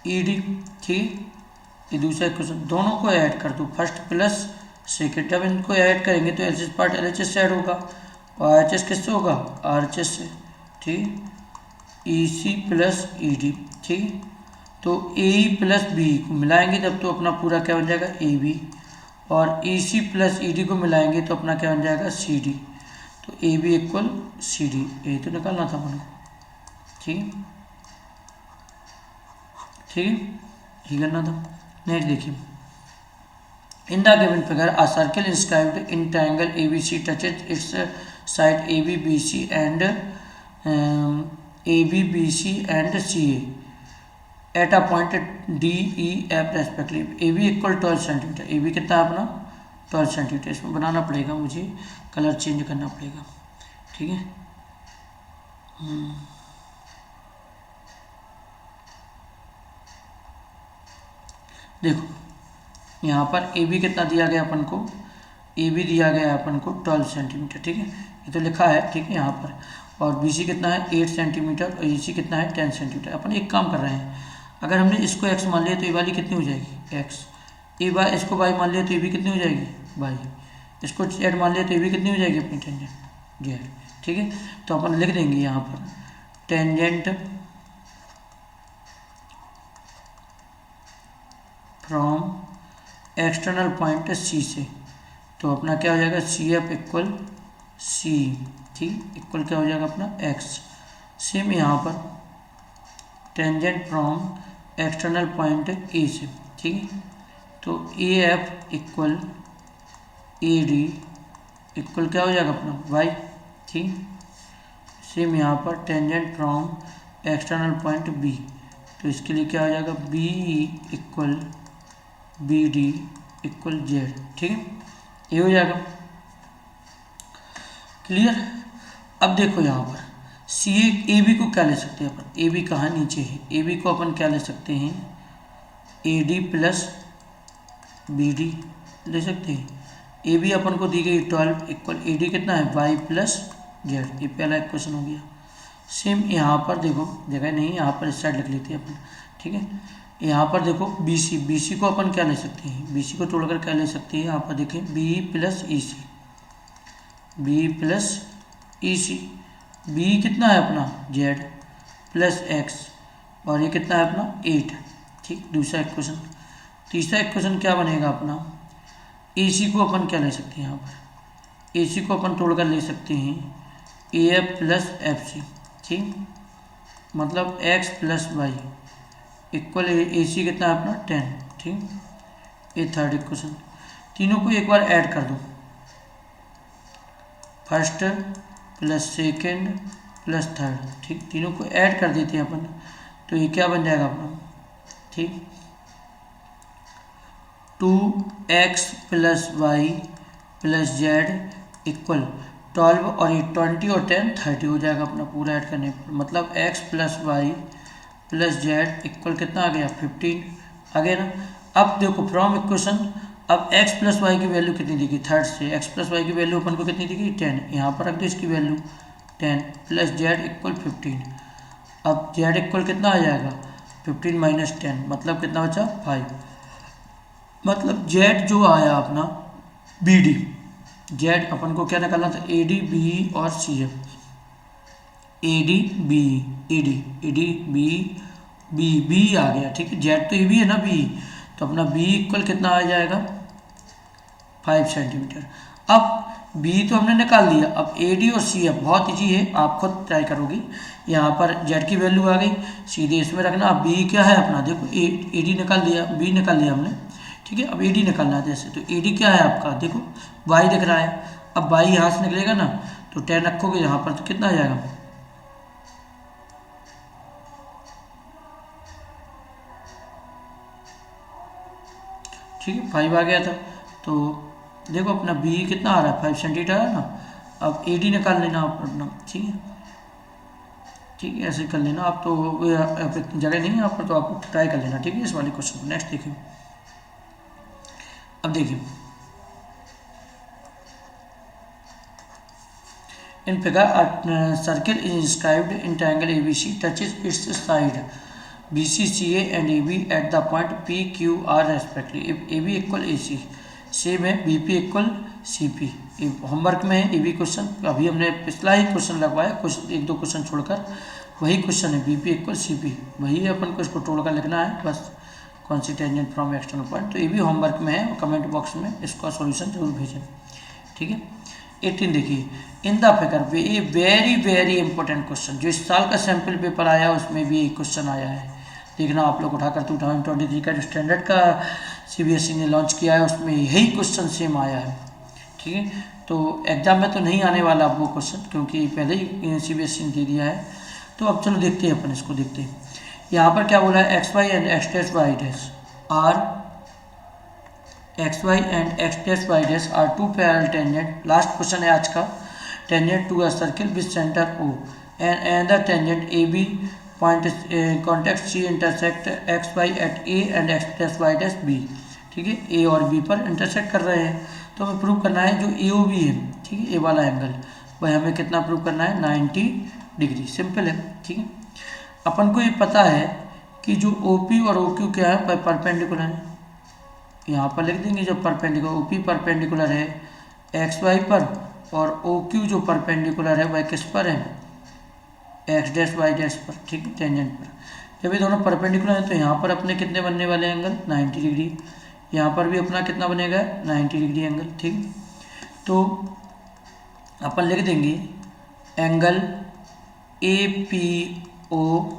ई डी। ठीक, ये दूसरा इक्वेशन, दोनों को ऐड कर दो, फर्स्ट प्लस सेकेंड। जब इनको ऐड करेंगे तो H S part L H S से ऐड होगा, और एच एस किससे होगा, आर एच एस से। ठीक, ई सी प्लस ई डी। ठीक, तो ए प्लस बी को मिलाएंगे तब तो अपना पूरा क्या बन जाएगा, ए बी, और ई सी प्लस ई डी को मिलाएंगे तो अपना क्या बन जाएगा, सी डी। तो A B equal C D, यही तो निकालना था अपन को। ठीक, ठीक है, यही करना था। नेक्स्ट देखिए, in the given figure a circle inscribed in triangle A B C touches its side A B B C and A B B C and C A at a point D E F respectively. A B equal 12 centimetre, A B कितना है अपना 12 centimetre. इसमें बनाना पड़ेगा, मुझे colour change करना पड़ेगा। ठीक है, देखो यहाँ पर ए बी कितना दिया गया अपन को, ए बी दिया गया अपन को 12 सेंटीमीटर। ठीक है, ये तो लिखा है। ठीक है, यहाँ पर, और बी सी कितना है 8 सेंटीमीटर, और ई सी कितना है 10 सेंटीमीटर। अपन एक काम कर रहे हैं, अगर हमने इसको एक्स मान लिया तो ये वाली कितनी हो जाएगी, एक्स। ए बाई, इसको वाई मान लिया तो ये भी कितनी हो जाएगी, वाई। इसको जेड मान लिया तो ये भी कितनी हो जाएगी अपनी टेंजेंट, जेड। ठीक है, तो अपन लिख देंगे यहाँ पर tangent from external point C से, तो अपना क्या हो जाएगा सी एफ इक्वल सी, ठीक, इक्वल क्या हो जाएगा अपना एक्स। सेम यहाँ पर tangent from external point A से, ठीक है, तो A F equal A D equal क्या हो जाएगा अपना वाई, ठीक। सेम यहाँ पर tangent from external point B, तो इसके लिए क्या हो जाएगा B equal B D equal Z, ठीक है, ये हो जाएगा क्लियर। अब देखो यहाँ पर सी ए बी को क्या ले सकते हैं अपन, ए बी कहाँ नीचे है, ए बी को अपन क्या ले सकते हैं A D plus B D ले सकते हैं। ए बी अपन को दी गई 12 इक्वल ए डी कितना है वाई प्लस जेड, ये पहला एक क्वेश्चन हो गया। सेम यहाँ पर देखो, जगह नहीं यहाँ पर इस साइड लिख लेते हैं अपन, ठीक है। यहाँ पर देखो बी सी को अपन क्या ले सकते हैं, बी सी को तोड़कर क्या ले सकते हैं, यहाँ पर देखें बी प्लस ई सी, बी प्लस ई सी, बी कितना है अपना जेड प्लस एक्स, और ये कितना है अपना 8, ठीक, दूसरा इक्वेशन। तीसरा इक्वेशन क्या बनेगा अपना, ए सी को अपन क्या ले सकते हैं, यहाँ पर ए सी को अपन तोड़कर ले सकते हैं A F plus F C, ठीक, मतलब X plus Y equal A C कितना है अपना 10, ठीक। ये थर्ड इक्वेशन, तीनों को एक बार ऐड कर दो, first plus second plus third, ठीक, तीनों को ऐड कर देते हैं अपन, तो ये क्या बन जाएगा अपना, ठीक, 2x plus Y plus Z equal 12, और ये 20 और 10 30 हो जाएगा अपना पूरा ऐड करने पर, मतलब x plus Y plus Z equal कितना आ गया 15 आ गया ना। अब देखो फ्रॉम इक्वेशन, अब x प्लस वाई की वैल्यू कितनी दी गई, थर्ड से x प्लस वाई की वैल्यू अपन को कितनी दी गई 10, यहाँ पर रख दो इसकी वैल्यू 10 प्लस जेड इक्वल 15, अब जेड इक्वल कितना आ जाएगा 15 माइनस 10, मतलब कितना बचा 5, मतलब जेड जो आया अपना बी डी, जेड अपन को क्या निकालना था ए डी बी और C F, A D B A D B B B आ गया, ठीक है, जेड तो ये भी है ना बी, तो अपना बी इक्वल कितना आ जाएगा 5 सेंटीमीटर। अब बी तो हमने निकाल दिया, अब ए डी और सी एफ बहुत ईजी है, आप खुद ट्राई करोगे, यहाँ पर जेड की वैल्यू आ गई, सीधे इसमें रखना। अब बी क्या है अपना देखो ए डी निकाल दिया, बी निकाल दिया हमने, ठीक है, अब ए डी निकालना है जैसे, तो ए डी क्या है आपका देखो वाई दिख रहा है, अब वाई यहाँ से निकलेगा ना, तो 10 रखोगे यहाँ पर तो कितना आ जाएगा, ठीक है 5 आ गया था। तो देखो अपना बी कितना आ रहा है 5 सेंटीमीटर आ रहा है ना। अब ए डी निकाल लेना आप अपना, ठीक है, ठीक है, ऐसे कर लेना आप, तो इतनी जगह नहीं है यहाँ पर, तो आप ट्राई कर लेना, ठीक है, इस वाले क्वेश्चन को। नेक्स्ट देखिए, अब देखिए in figure circle is inscribed in triangle ABC touches it's side BCCA and AB at the point PQR respectively. If AB equal AC, same है BP इक्वल CP। होमवर्क में है AB क्वेश्चन, अभी हमने पिछला ही question लगवाया, कुछ एक दो क्वेश्चन छोड़कर वही क्वेश्चन है, BP इक्वल CP, वही अपन को इसको तोड़कर लिखना है बस, कौन सी टेंजेंट फ्रॉम एक्सटर्नल पॉइंट। तो ये भी होमवर्क में है, कमेंट बॉक्स में इसका सॉल्यूशन जरूर भेजें, ठीक है। 18 देखिए, इन द फिगर ये वेरी वेरी इंपॉर्टेंट क्वेश्चन, जो इस साल का सैम्पल पेपर आया उसमें भी एक क्वेश्चन आया है, देखना आप लोग उठाकर 2023 का जो स्टैंडर्ड का CBSE ने लॉन्च किया है उसमें यही क्वेश्चन सेम आया है, ठीक है। तो एग्जाम में तो नहीं आने वाला अब वो क्वेश्चन, क्योंकि पहले ही CBSE ने दे दिया है। तो अब चलो देखते हैं, अपन इसको देखते हैं। यहाँ पर क्या बोला है, X Y and X dash Y dash are, X Y and X dash Y dash are two parallel tangent, last question है आज का, tangent to a circle with centre O and another tangent AB point contact C intersect X Y at A and X dash Y dash B, ठीक है, A और B पर intersect कर रहे हैं। तो हमें प्रूव करना है जो AOB है, ठीक है, A वाला एंगल, वह हमें कितना प्रूव करना है 90 डिग्री, सिंपल है, ठीक है। अपन को ये पता है कि जो OP और OQ क्या है, परपेंडिकुलर है, यहाँ पर लिख देंगे जब परपेंडिकुलर, OP परपेंडिकुलर है XY पर, और OQ जो परपेंडिकुलर है वह किस पर है, एक्स डैश वाई डैश पर, ठीक है, टेंजेंट पर। जब ये दोनों परपेंडिकुलर हैं तो यहाँ पर अपने कितने बनने वाले एंगल 90 डिग्री, यहाँ पर भी अपना कितना बनेगा 90 डिग्री एंगल। ठीक, तो अपन लिख देंगे angle A P O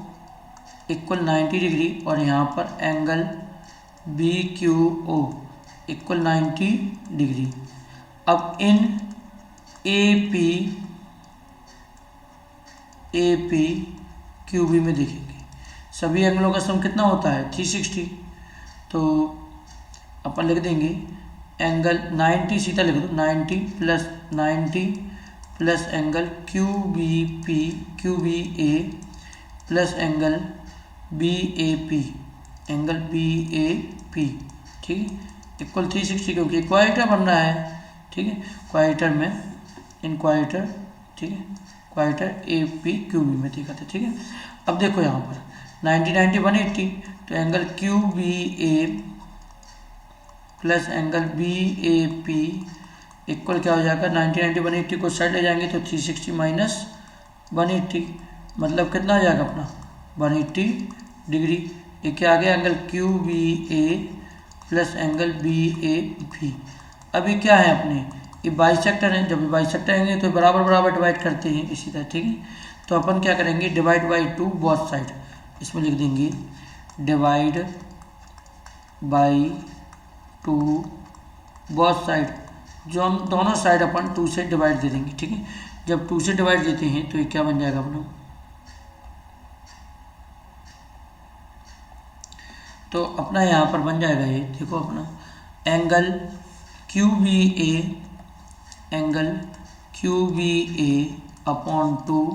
equal 90 degree और यहाँ पर angle B Q O equal 90 degree. अब इन ए पी क्यू बी में देखेंगे सभी एंगलों का सम कितना होता है 360। तो अपन लिख देंगे एंगल 90, सीधा लिख दो 90 plus angle Q B A plus angle B A P, ठीक है, इक्वल 360 क्योंकि इक्वाइटर बन रहा है। ठीक है, क्वाइटर में इनक्वाइटर, ठीक है, क्वाइटर ए पी क्यू बी में देखा था। ठीक है, अब देखो यहाँ पर 90 180, तो angle Q B A plus angle B A P equal क्या हो जाएगा 90 180 को साइड ले जाएंगे तो 360 माइनस 180 मतलब कितना आ जाएगा अपना 180 डिग्री। ये क्या आ गया angle Q B A plus angle B A P. अभी क्या है अपने ये बाइसेक्टर है, जब बाइसेक्टर आएंगे तो बराबर बराबर डिवाइड करते हैं इसी तरह। ठीक है, तो अपन क्या करेंगे डिवाइड बाई 2 बोथ साइड, इसमें लिख देंगे डिवाइड बाई 2 बोथ साइड, जो दोनों साइड अपन 2 से डिवाइड दे देंगे। ठीक है, जब 2 से डिवाइड देते हैं तो ये क्या बन जाएगा अपना, तो अपना यहाँ पर बन जाएगा ये देखो अपना angle Q B A upon 2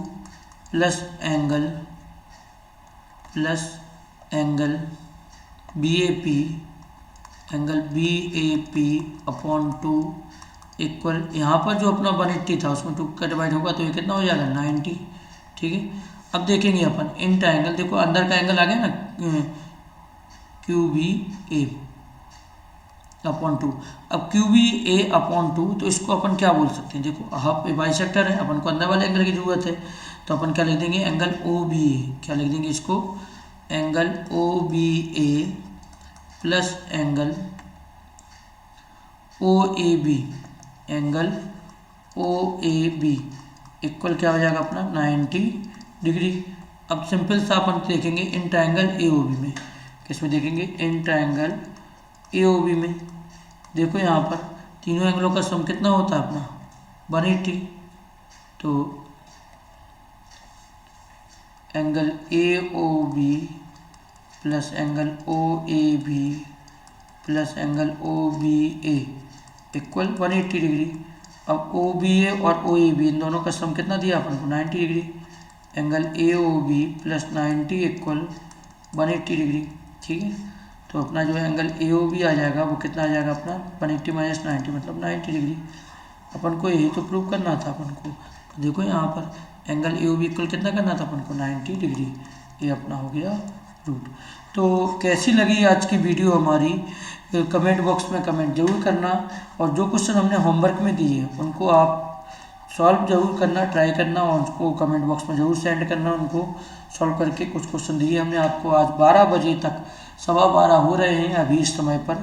plus angle B A P upon 2 equal, यहाँ पर जो अपना 180 था उसमें 2 का डिवाइड होगा तो ये कितना हो जाएगा 90। ठीक है, अब देखेंगे अपन इन ट्रायंगल, देखो अंदर का एंगल आ गया ना क्यू बी ए अपॉन 2। अब क्यू बी ए अपॉन 2 तो इसको अपन क्या बोल सकते हैं, देखो हाफ बाइसेक्टर है, अपन को अंदर वाले एंगल की जरूरत है तो अपन क्या लिख देंगे एंगल ओ बी ए, क्या लिख देंगे इसको angle O B A plus angle O A B, angle O A B equal क्या हो जाएगा अपना 90 डिग्री। अब सिंपल सा अपन देखेंगे in triangle A O B में, किसमें देखेंगे in triangle A O B में। देखो यहाँ पर तीनों एंगलों का सम कितना होता है अपना 180, तो angle A O B plus angle O A B plus angle O B A equal 180 degree. अब ओ बी ए और ओ ए बी इन दोनों का सम कितना दिया अपन को 90 degree, angle A O B plus 90 equal 180 degree. ठीक है, तो अपना जो एंगल ए ओ बी आ जाएगा वो कितना आ जाएगा अपना 180 माइनस 90 मतलब 90 डिग्री। अपन को यही तो प्रूव करना था अपन को, तो देखो यहाँ पर angle A O B equal कितना करना था अपन को 90 डिग्री, ये अपना हो गया रूट। तो कैसी लगी आज की वीडियो हमारी, कमेंट बॉक्स में कमेंट जरूर करना, और जो क्वेश्चन हमने होमवर्क में दिए उनको आप सॉल्व जरूर करना, ट्राई करना और उसको कमेंट बॉक्स में ज़रूर सेंड करना। उनको सॉल्व करके कुछ क्वेश्चन दिए हमने आपको आज 12 बजे तक, 12:15 हो रहे हैं अभी इस समय पर,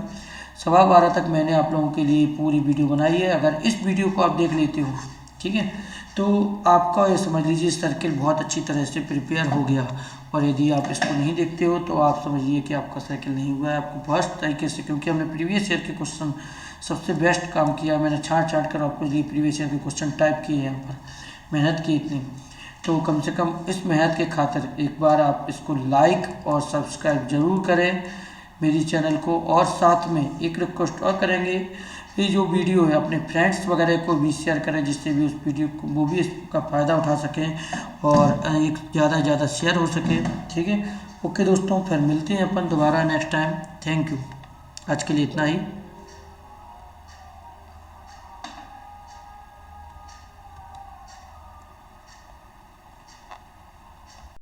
12:15 तक मैंने आप लोगों के लिए पूरी वीडियो बनाई है। अगर इस वीडियो को आप देख लेते हो, ठीक है, तो आपका ये समझ लीजिए सर्किल बहुत अच्छी तरह से प्रिपेयर हो गया। और यदि आप इसको नहीं देखते हो तो आप समझिए कि आपका सर्किल नहीं हुआ है। आपको बहुत तरीके से, क्योंकि हमने प्रीवियस ईयर के क्वेश्चन सबसे बेस्ट काम किया, मैंने छाँट कर आपको लिए प्रीवियस ईयर के क्वेश्चन टाइप किए हैं, यहाँ पर मेहनत की इतनी, तो कम से कम इस मेहनत के खातिर एक बार आप इसको लाइक और सब्सक्राइब जरूर करें मेरी चैनल को। और साथ में एक रिक्वेस्ट और करेंगे, ये जो वीडियो है अपने फ्रेंड्स वगैरह को भी शेयर करें, जिससे भी उस वीडियो को वो भी इसका फ़ायदा उठा सकें और एक ज़्यादा से ज़्यादा शेयर हो सके। ठीक है, ओके दोस्तों, फिर मिलते हैं अपन दोबारा नेक्स्ट टाइम। थैंक यू, आज के लिए इतना ही।